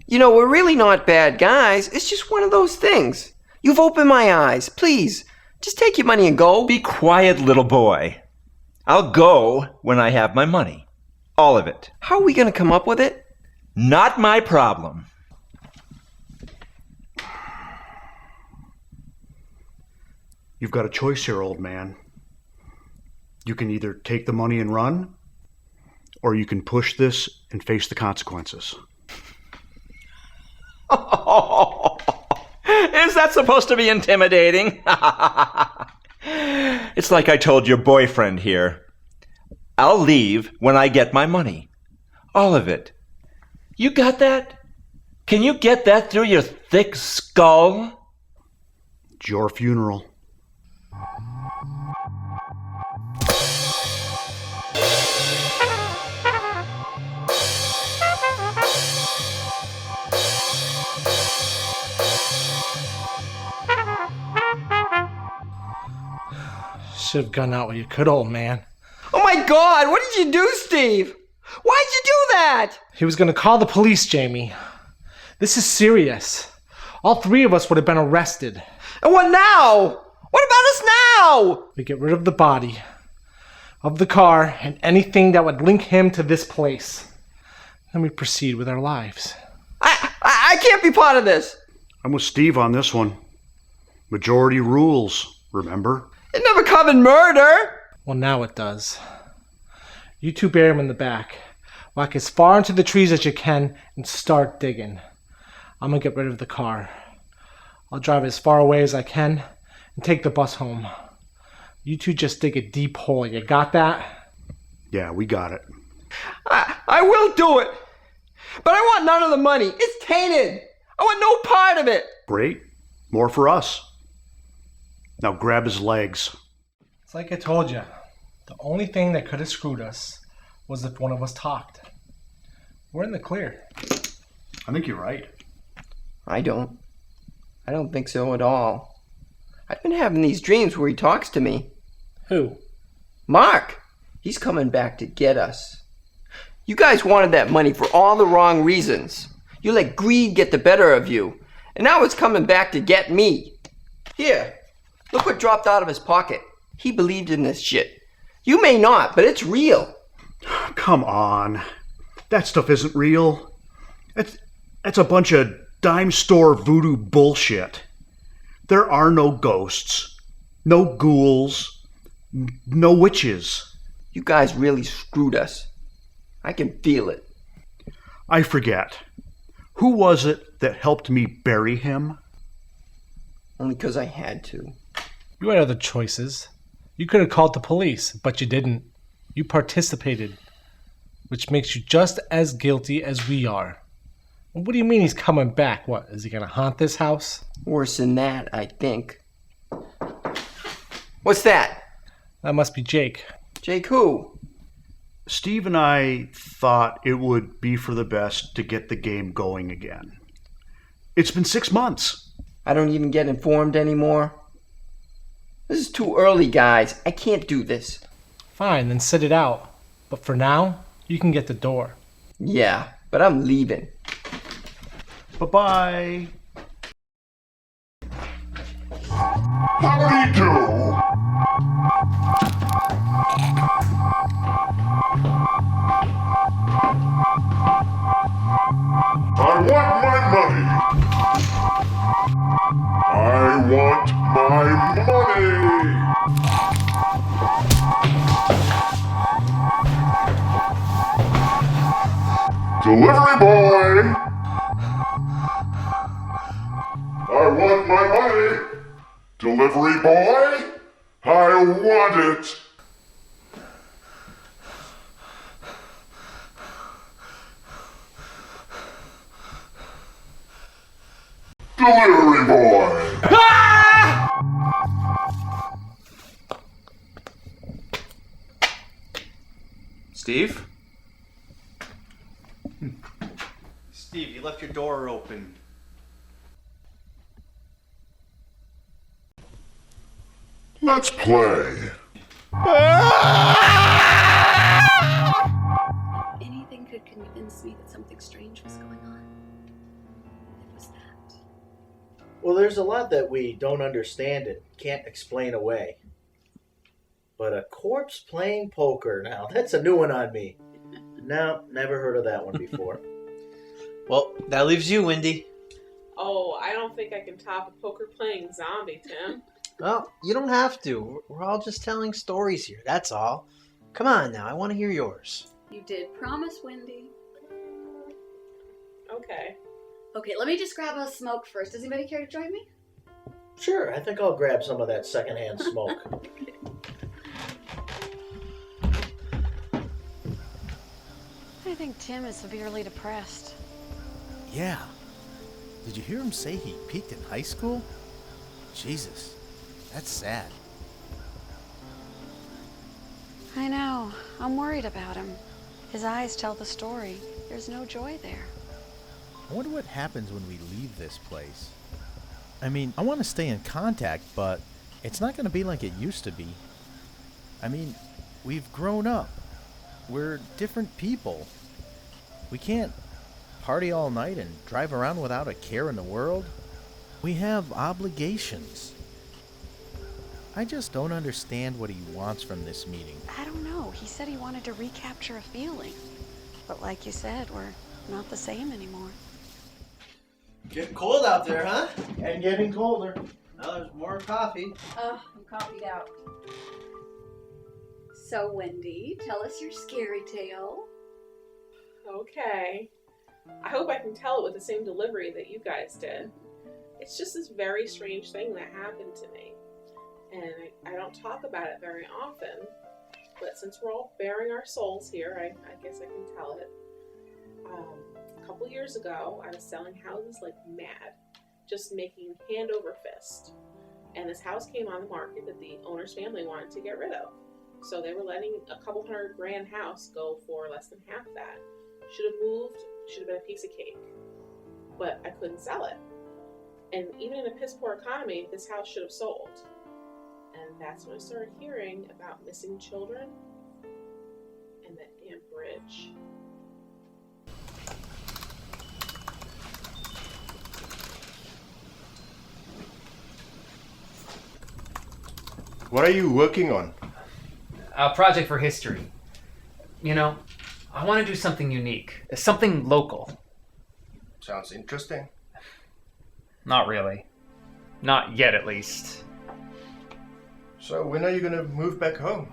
You know, we're really not bad guys. It's just one of those things. You've opened my eyes. Please, just take your money and go. Be quiet, little boy. I'll go when I have my money. All of it. How are we going to come up with it? Not my problem. You've got a choice here, old man. You can either take the money and run, or you can push this and face the consequences. Is that supposed to be intimidating? It's like I told your boyfriend here. I'll leave when I get my money. All of it. You got that? Can you get that through your thick skull? It's your funeral. Should have gone out where you could, old man. Oh my God, what did you do, Steve? Why'd you do that? He was gonna call the police, Jamie. This is serious. All three of us would have been arrested. And what now? What about us now? We get rid of the body, of the car, and anything that would link him to this place. Then we proceed with our lives. I can't be part of this. I'm with Steve on this one. Majority rules, remember? It never covered murder. Well, now it does. You two bury him in the back. Walk as far into the trees as you can and start digging. I'm gonna get rid of the car. I'll drive as far away as I can and take the bus home. You two just dig a deep hole. You got that? Yeah, we got it. I will do it. But I want none of the money. It's tainted. I want no part of it. Great. More for us. Now grab his legs. It's like I told you. The only thing that could have screwed us was if one of us talked. We're in the clear. I think you're right. I don't think so at all. I've been having these dreams where he talks to me. Who? Mark. He's coming back to get us. You guys wanted that money for all the wrong reasons. You let greed get the better of you, and now it's coming back to get me. Here, look what dropped out of his pocket. He believed in this shit. You may not, but it's real. Come on. That stuff isn't real. That's a bunch of dime store voodoo bullshit. There are no ghosts, no ghouls, no witches. You guys really screwed us. I can feel it. I forget. Who was it that helped me bury him? Only because I had to. You had other choices. You could have called the police, but you didn't. You participated, which makes you just as guilty as we are. What do you mean he's coming back? What, is he going to haunt this house? Worse than that, I think. What's that? That must be Jake. Jake who? Steve and I thought it would be for the best to get the game going again. It's been 6 months. I don't even get informed anymore. This is too early, guys. I can't do this. Fine, then sit it out. But for now, you can get the door. Yeah, but I'm leaving. Bye-bye. Howdy do. I want my money. I want my money. Delivery boy. I want my money. Delivery boy. I want it. Delivery boy! Steve? Steve, you left your door open. Let's play. Anything could convince me that something strange was going on. It was that. Well, there's a lot that we don't understand and can't explain away. But a corpse playing poker, now, that's a new one on me. No, never heard of that one before. Well, that leaves you, Wendy. Oh, I don't think I can top a poker playing zombie, Tim. Well, you don't have to. We're all just telling stories here, that's all. Come on now, I want to hear yours. You did promise, Wendy. Okay. Okay, let me just grab a smoke first. Does anybody care to join me? Sure, I think I'll grab some of that secondhand smoke. I think Tim is severely depressed. Yeah. Did you hear him say he peaked in high school? Jesus, that's sad. I know. I'm worried about him. His eyes tell the story. There's no joy there. I wonder what happens when we leave this place. I mean, I want to stay in contact, but it's not going to be like it used to be. I mean, we've grown up. We're different people. We can't party all night and drive around without a care in the world. We have obligations. I just don't understand what he wants from this meeting. I don't know. He said he wanted to recapture a feeling. But like you said, we're not the same anymore. Getting cold out there, huh? And getting colder. Now there's more coffee. I'm coffeeed out. So, Wendy, tell us your scary tale. Okay. I hope I can tell it with the same delivery that you guys did. It's just this very strange thing that happened to me. And I don't talk about it very often. But since we're all bearing our souls here, I guess I can tell it. A couple years ago, I was selling houses like mad. Just making hand over fist. And this house came on the market that the owner's family wanted to get rid of. So they were letting a couple $100,000 house go for less than half that. Should have moved, should have been a piece of cake. But I couldn't sell it. And even in a piss poor economy, this house should have sold. And that's when I started hearing about missing children and that damn bridge. What are you working on? A project for history. You know, I want to do something unique. Something local. Sounds interesting. Not really. Not yet, at least. So when are you gonna move back home?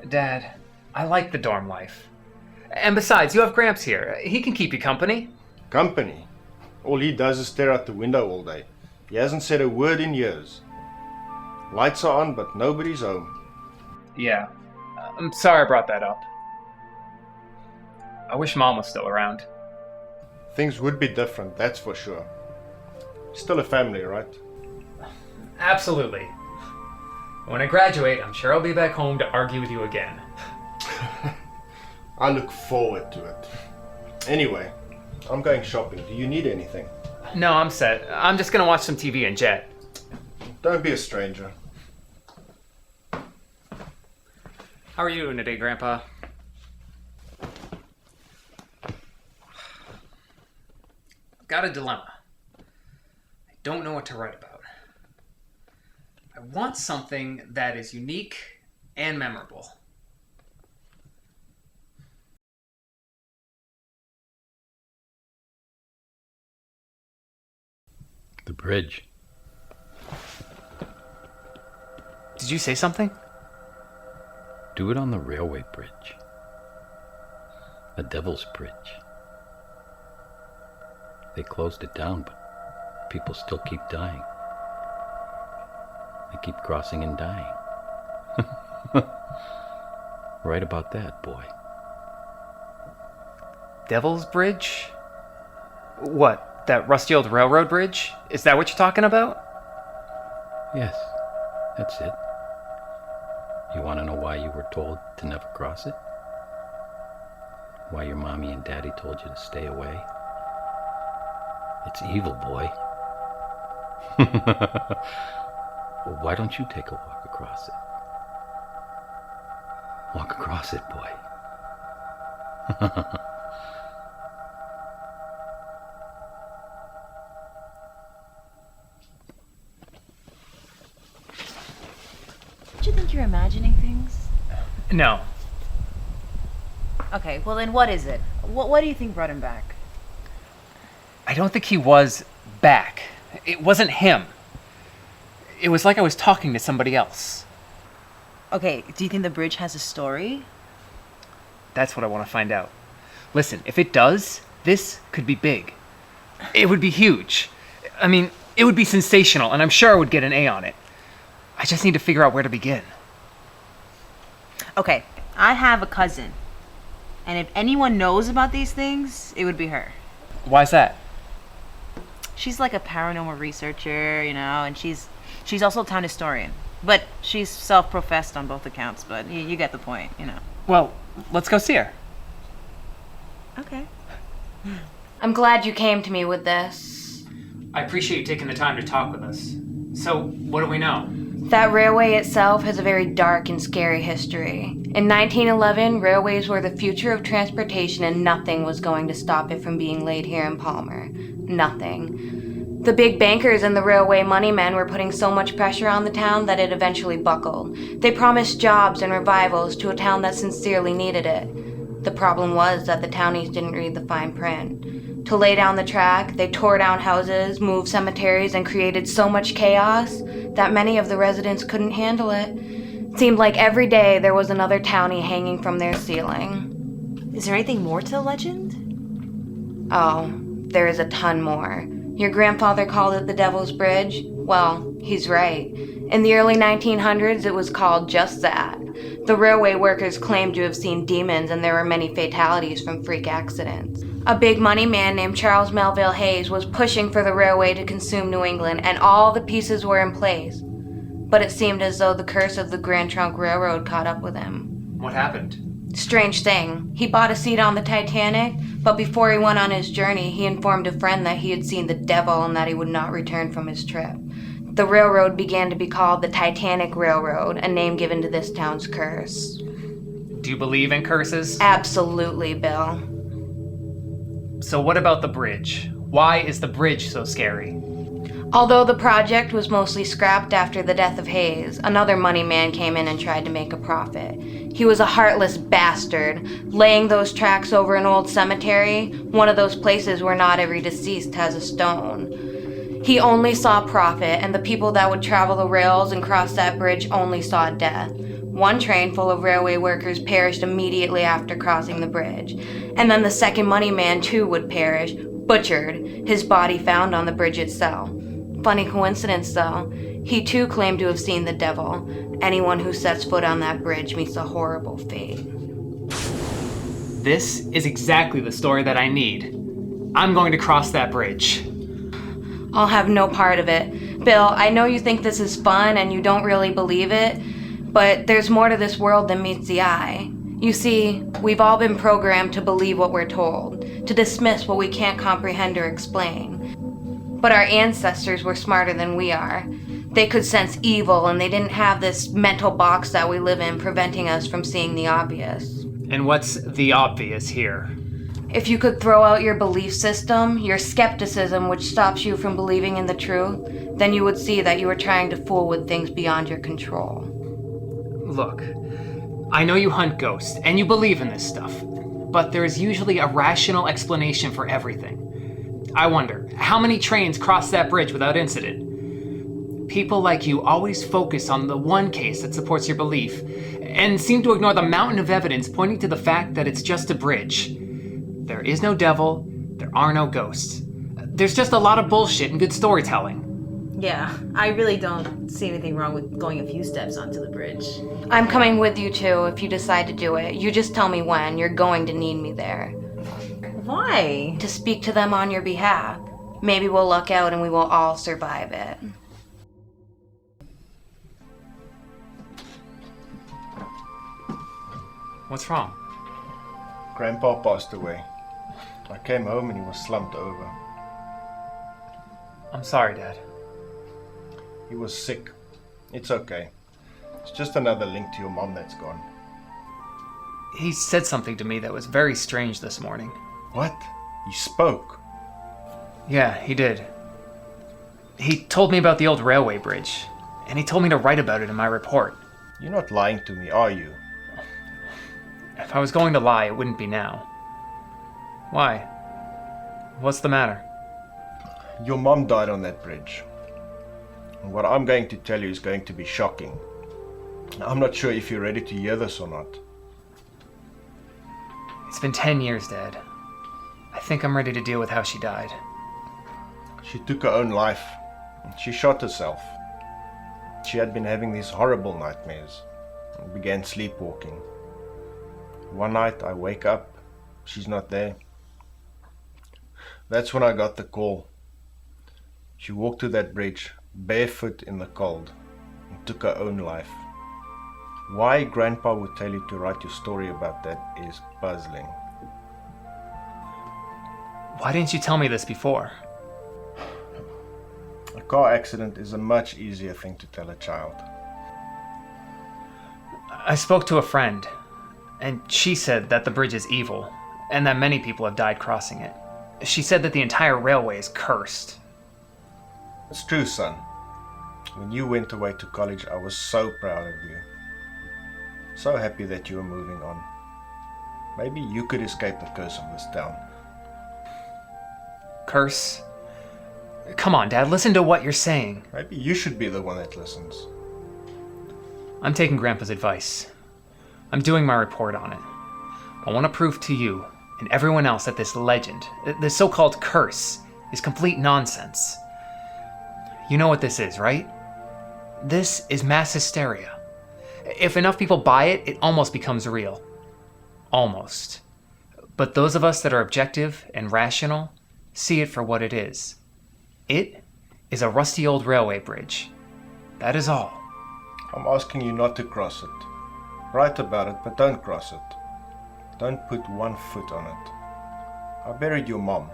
Dad, I like the dorm life. And besides, you have Gramps here. He can keep you company. Company? All he does is stare out the window all day. He hasn't said a word in years. Lights are on, but nobody's home. Yeah. I'm sorry I brought that up. I wish Mom was still around. Things would be different, that's for sure. Still a family, right? Absolutely. When I graduate, I'm sure I'll be back home to argue with you again. I look forward to it. Anyway, I'm going shopping. Do you need anything? No, I'm set. I'm just gonna watch some TV and jet. Don't be a stranger. How are you doing today, Grandpa? I've got a dilemma. I don't know what to write about. I want something that is unique and memorable. The bridge. Did you say something? Do it on the railway bridge. The Devil's Bridge. They closed it down, but people still keep dying. They keep crossing and dying. Right about that, boy. Devil's Bridge? What, that rusty old railroad bridge? Is that what you're talking about? Yes, that's it. You want to know why you were told to never cross it? Why your mommy and daddy told you to stay away? It's evil, boy. Well, why don't you take a walk across it? Walk across it, boy. Don't you think you're imagining things? No. Okay, well then what is it? What do you think brought him back? I don't think he was back. It wasn't him. It was like I was talking to somebody else. Okay, do you think the bridge has a story? That's what I want to find out. Listen, if it does, this could be big. It would be huge. I mean, it would be sensational, and I'm sure I would get an A on it. I just need to figure out where to begin. Okay, I have a cousin. And if anyone knows about these things, it would be her. Why's that? She's like a paranormal researcher, you know, and she's also a town historian. But she's self-professed on both accounts, but you get the point, you know. Well, let's go see her. Okay. I'm glad you came to me with this. I appreciate you taking the time to talk with us. So, what do we know? That railway itself has a very dark and scary history. In 1911, railways were the future of transportation and nothing was going to stop it from being laid here in Palmer. Nothing. The big bankers and the railway moneymen were putting so much pressure on the town that it eventually buckled. They promised jobs and revivals to a town that sincerely needed it. The problem was that the townies didn't read the fine print. To lay down the track, they tore down houses, moved cemeteries, and created so much chaos that many of the residents couldn't handle it. It seemed like every day there was another townie hanging from their ceiling. Is there anything more to the legend? Oh, there is a ton more. Your grandfather called it the Devil's Bridge? Well, he's right. In the early 1900s, it was called just that. The railway workers claimed to have seen demons, and there were many fatalities from freak accidents. A big money man named Charles Melville Hayes was pushing for the railway to consume New England, and all the pieces were in place. But it seemed as though the curse of the Grand Trunk Railroad caught up with him. What happened? Strange thing. He bought a seat on the Titanic, but before he went on his journey, he informed a friend that he had seen the devil and that he would not return from his trip. The railroad began to be called the Titanic Railroad, a name given to this town's curse. Do you believe in curses? Absolutely, Bill. So what about the bridge? Why is the bridge so scary? Although the project was mostly scrapped after the death of Hayes, another money man came in and tried to make a profit. He was a heartless bastard, laying those tracks over an old cemetery, one of those places where not every deceased has a stone. He only saw profit, and the people that would travel the rails and cross that bridge only saw death. One train full of railway workers perished immediately after crossing the bridge, and then the second money man too would perish, butchered, his body found on the bridge itself. Funny coincidence though, he too claimed to have seen the devil. Anyone who sets foot on that bridge meets a horrible fate. This is exactly the story that I need. I'm going to cross that bridge. I'll have no part of it. Bill, I know you think this is fun and you don't really believe it, but there's more to this world than meets the eye. You see, we've all been programmed to believe what we're told, to dismiss what we can't comprehend or explain. But our ancestors were smarter than we are. They could sense evil, and they didn't have this mental box that we live in preventing us from seeing the obvious. And what's the obvious here? If you could throw out your belief system, your skepticism which stops you from believing in the truth, then you would see that you were trying to fool with things beyond your control. Look, I know you hunt ghosts, and you believe in this stuff, but there is usually a rational explanation for everything. I wonder, how many trains cross that bridge without incident? People like you always focus on the one case that supports your belief, and seem to ignore the mountain of evidence pointing to the fact that it's just a bridge. There is no devil, there are no ghosts. There's just a lot of bullshit and good storytelling. Yeah, I really don't see anything wrong with going a few steps onto the bridge. I'm coming with you too if you decide to do it. You just tell me when. You're going to need me there. Why? To speak to them on your behalf. Maybe we'll luck out and we will all survive it. What's wrong? Grandpa passed away. I came home and he was slumped over. I'm sorry, Dad. He was sick. It's okay. It's just another link to your mom that's gone. He said something to me that was very strange this morning. What? He spoke? Yeah, he did. He told me about the old railway bridge, and he told me to write about it in my report. You're not lying to me, are you? If I was going to lie, it wouldn't be now. Why? What's the matter? Your mom died on that bridge. And what I'm going to tell you is going to be shocking. I'm not sure if you're ready to hear this or not. It's been 10 years, Dad. I think I'm ready to deal with how she died. She took her own life. She shot herself. She had been having these horrible nightmares and began sleepwalking. One night I wake up, she's not there. That's when I got the call. She walked to that bridge, barefoot in the cold, and took her own life. Why Grandpa would tell you to write your story about that is puzzling. Why didn't you tell me this before? A car accident is a much easier thing to tell a child. I spoke to a friend, and she said that the bridge is evil, and that many people have died crossing it. She said that the entire railway is cursed. It's true, son. When you went away to college, I was so proud of you. So happy that you were moving on. Maybe you could escape the curse of this town. Curse? Come on, Dad, listen to what you're saying. Maybe you should be the one that listens. I'm taking Grandpa's advice. I'm doing my report on it. I want to prove to you and everyone else that this legend, this so-called curse, is complete nonsense. You know what this is, right? This is mass hysteria. If enough people buy it, it almost becomes real. Almost. But those of us that are objective and rational see it for what it is. It is a rusty old railway bridge. That is all. I'm asking you not to cross it. Write about it, but don't cross it. Don't put one foot on it. I buried your mom.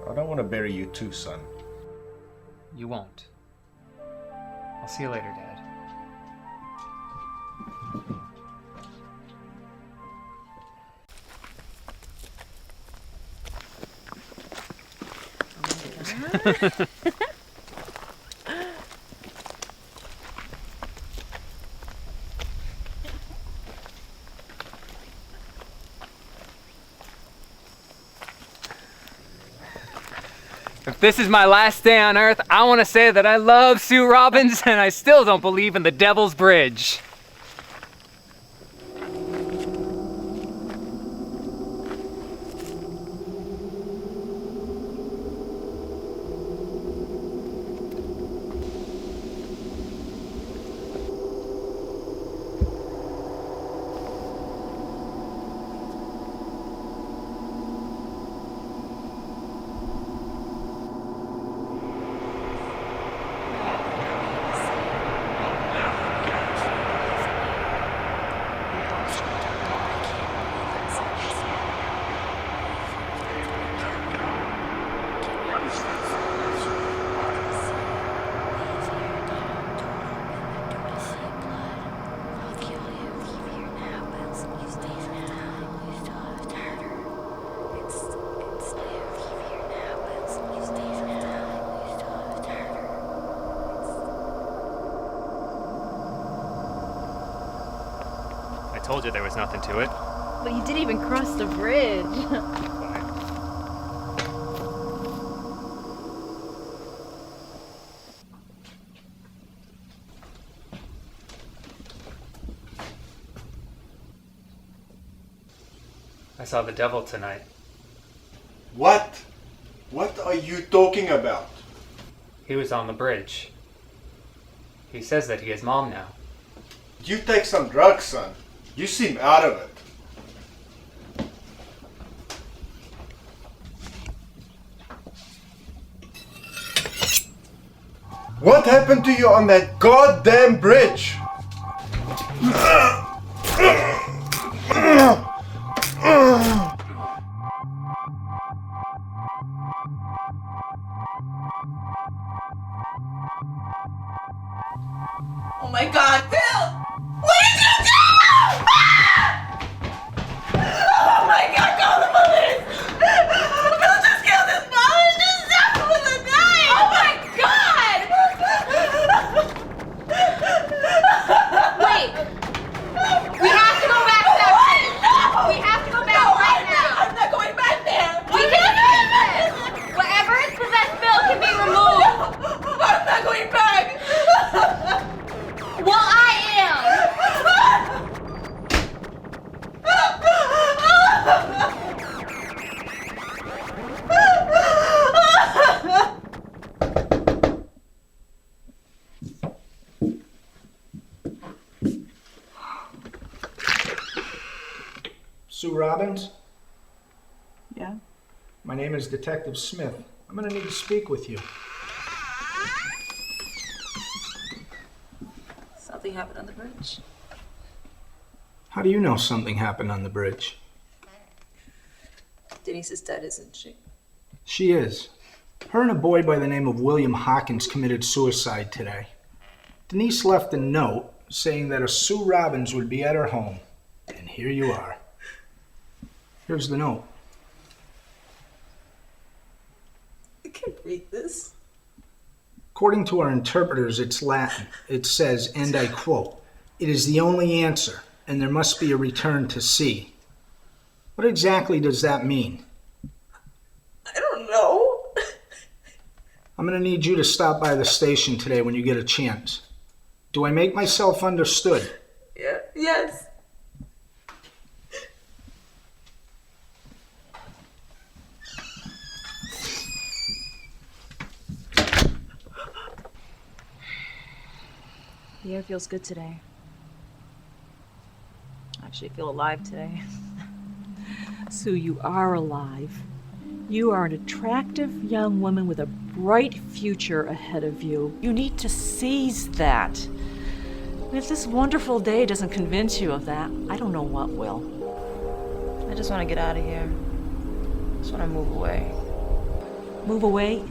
I don't want to bury you too, son. You won't. I'll see you later, Dad. If this is my last day on Earth, I want to say that I love Sue Robbins and I still don't believe in the Devil's Bridge. I told you there was nothing to it. But you didn't even cross the bridge. I saw the devil tonight. What? What are you talking about? He was on the bridge. He says that he is mom now. You take some drugs, son. You seem out of it. What happened to you on that goddamn bridge? Oh my God, Bill! What did you do? Oh my God, call the police! Bill just killed his mom and just stabbed him with a knife! Oh my God! Wait! We have to go back to that place! We have to go back right now! I'm not going back there! We can fix it! Whatever is possessed Bill can be removed! I'm not going back! Well, I am! Sue Robbins? Yeah? My name is Detective Smith. I'm gonna need to speak with you. Something happened on the bridge. How do you know something happened on the bridge? Denise is dead, isn't she? She is. Her and a boy by the name of William Hawkins committed suicide today. Denise left a note saying that a Sue Robbins would be at her home. And here you are. Here's the note. I can't read this. According to our interpreters, it's Latin. It says, and I quote, "It is the only answer, and there must be a return to sea." What exactly does that mean? I don't know. I'm going to need you to stop by the station today when you get a chance. Do I make myself understood? Yeah, yes. The air feels good today. I actually feel alive today. Sue, you are alive. You are an attractive young woman with a bright future ahead of you. You need to seize that. And if this wonderful day doesn't convince you of that, I don't know what will. I just want to get out of here. I just want to move away. Move away?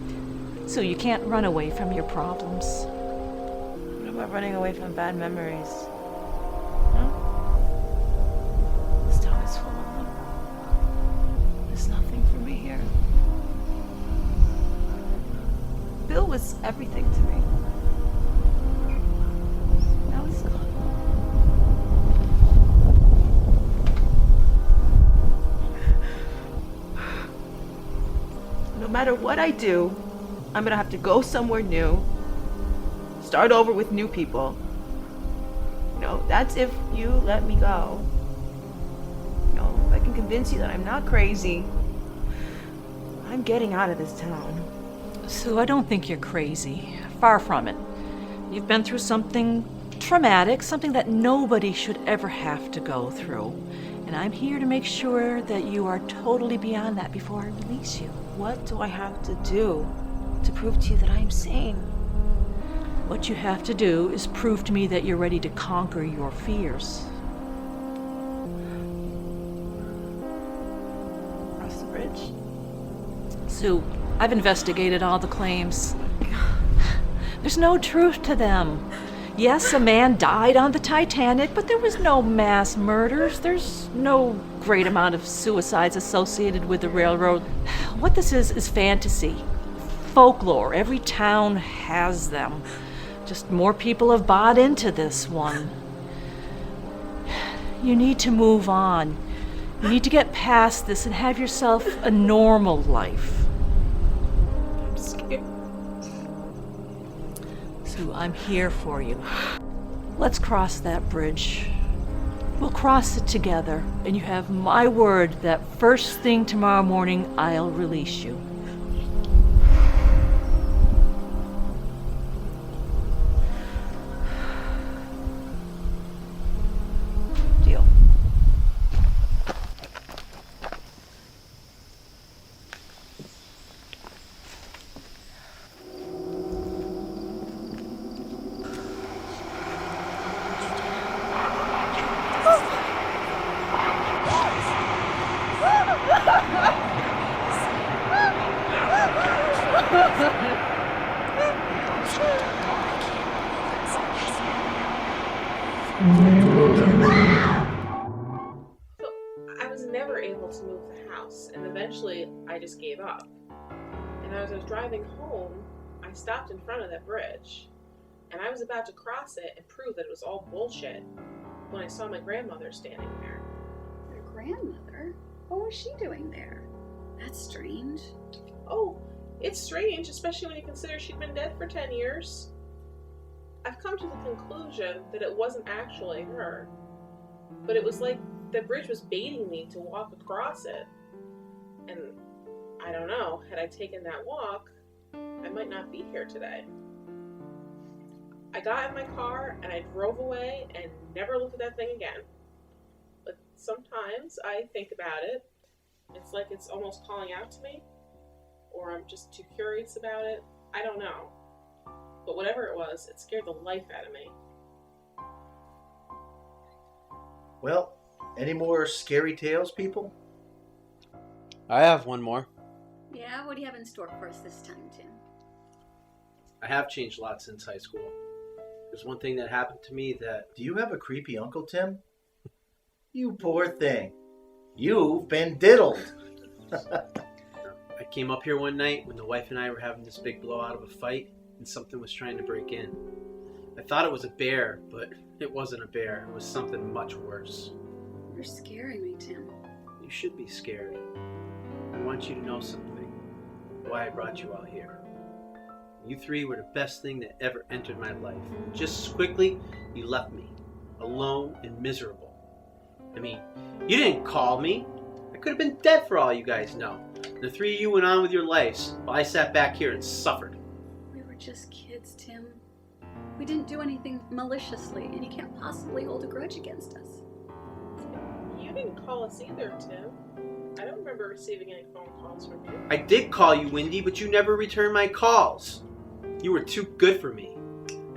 Sue, you can't run away from your problems. What about running away from bad memories? Huh? This town is full of them. There's nothing for me here. Bill was everything to me. Now he's gone. No matter what I do, I'm gonna have to go somewhere new, start over with new people. You know, that's if you let me go. You know, if I can convince you that I'm not crazy, I'm getting out of this town. Sue, I don't think you're crazy. Far from it. You've been through something traumatic, something that nobody should ever have to go through. And I'm here to make sure that you are totally beyond that before I release you. What do I have to do to prove to you that I'm sane? What you have to do is prove to me that you're ready to conquer your fears. Cross the bridge? Sue, I've investigated all the claims. There's no truth to them. Yes, a man died on the Titanic, but there was no mass murders. There's no great amount of suicides associated with the railroad. What this is fantasy, folklore. Every town has them. Just more people have bought into this one. You need to move on. You need to get past this and have yourself a normal life. I'm scared. Sue, I'm here for you. Let's cross that bridge. We'll cross it together, and you have my word that first thing tomorrow morning, I'll release you. Deal. So I was never able to move the house, and eventually I just gave up. And as I was driving home, I stopped in front of that bridge, and I was about to cross it and prove that it was all bullshit when I saw my grandmother standing there. Your grandmother? What was she doing there? That's strange. Oh, it's strange, especially when you consider she'd been dead for 10 years. I've come to the conclusion that it wasn't actually her, but it was like the bridge was baiting me to walk across it. And I don't know, had I taken that walk, I might not be here today. I got in my car and I drove away and never looked at that thing again. But sometimes I think about it. It's like it's almost calling out to me, or I'm just too curious about it. I don't know. But whatever it was, it scared the life out of me. Well, any more scary tales, people? I have one more. Yeah, what do you have in store for us this time, Tim? I have changed a lot since high school. There's one thing that happened to me that... Do you have a creepy uncle, Tim? You poor thing. You've been diddled. I came up here one night when the wife and I were having this big blowout of a fight, and something was trying to break in. I thought it was a bear, but it wasn't a bear. It was something much worse. You're scaring me, Tim. You should be scared. I want you to know something. Why I brought you out here. You three were the best thing that ever entered my life. Just as quickly, you left me. Alone and miserable. I mean, you didn't call me. I could have been dead for all you guys know. The three of you went on with your lives, while I sat back here and suffered. We were just kids, Tim. We didn't do anything maliciously, and you can't possibly hold a grudge against us. You didn't call us either, Tim. I don't remember receiving any phone calls from you. I did call you, Wendy, but you never returned my calls. You were too good for me.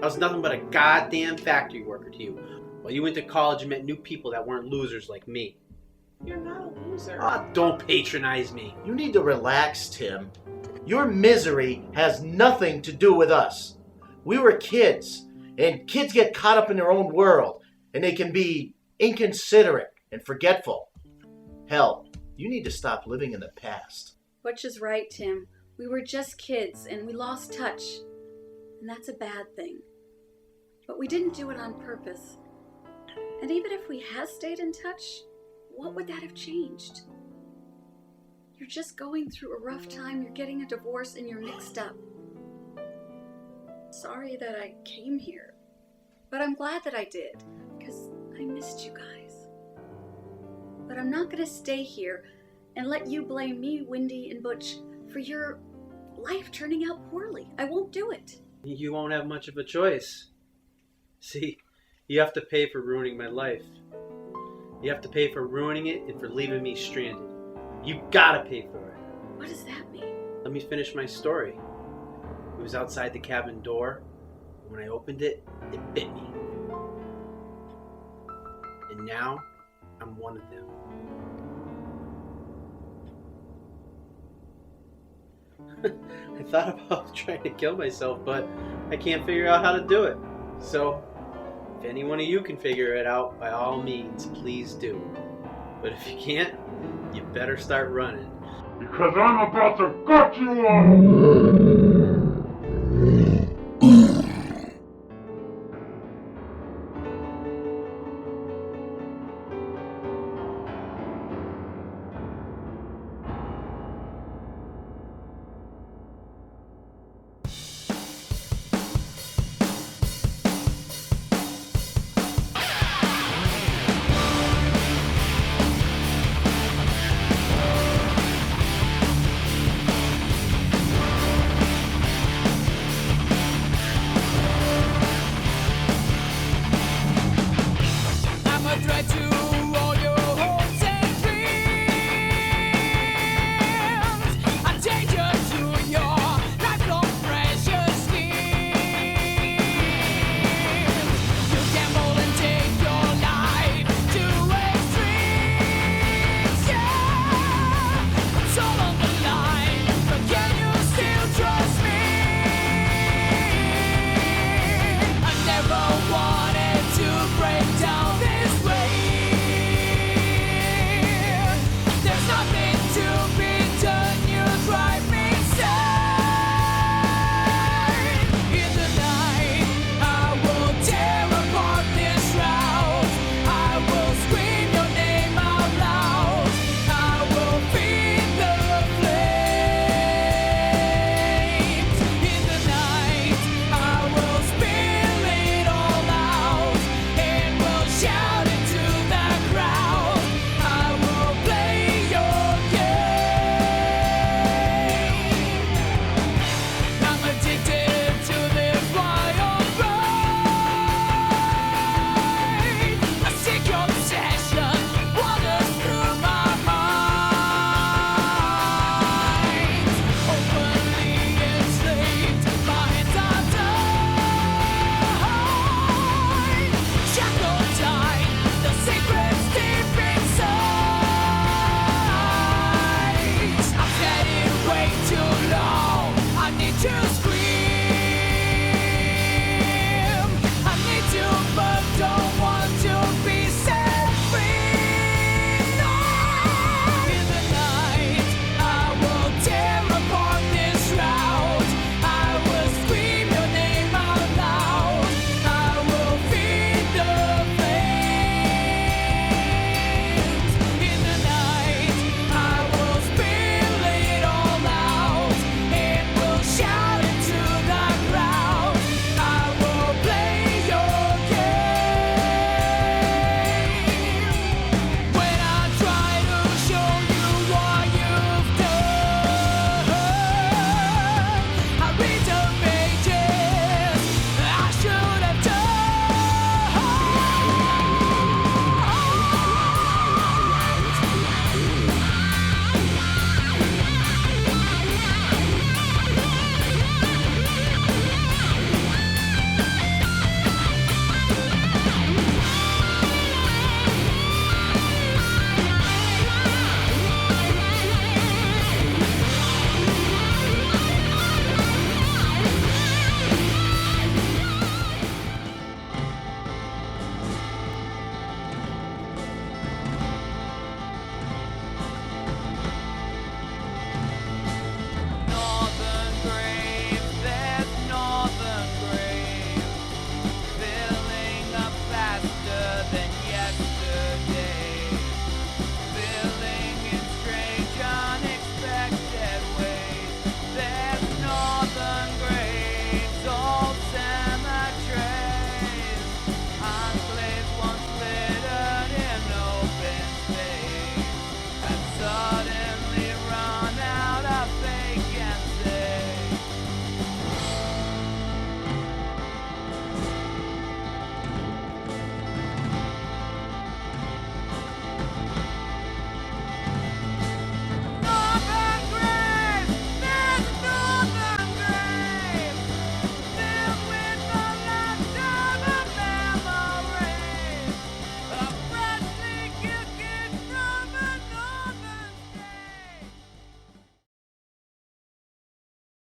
I was nothing but a goddamn factory worker to you. While you went to college and met new people that weren't losers like me. You're not a loser. Ah, don't patronize me. You need to relax, Tim. Your misery has nothing to do with us. We were kids, and kids get caught up in their own world, and they can be inconsiderate and forgetful. Hell, you need to stop living in the past. Butch is right, Tim. We were just kids, and we lost touch. And that's a bad thing. But we didn't do it on purpose. And even if we had stayed in touch, what would that have changed? You're just going through a rough time, you're getting a divorce, and you're mixed up. sorry that I came here. But I'm glad that I did, because I missed you guys. But I'm not going to stay here and let you blame me, Wendy, and Butch for your life turning out poorly. I won't do it. You won't have much of a choice. See, you have to pay for ruining my life. You have to pay for ruining it and for leaving me stranded. You gotta pay for it. What does that mean? Let me finish my story. It was outside the cabin door. When I opened it, it bit me. And now, I'm one of them. I thought about trying to kill myself, but I can't figure out how to do it. So, if any one of you can figure it out, by all means, please do. But if you can't, you better start running. Because I'm about to gut you all!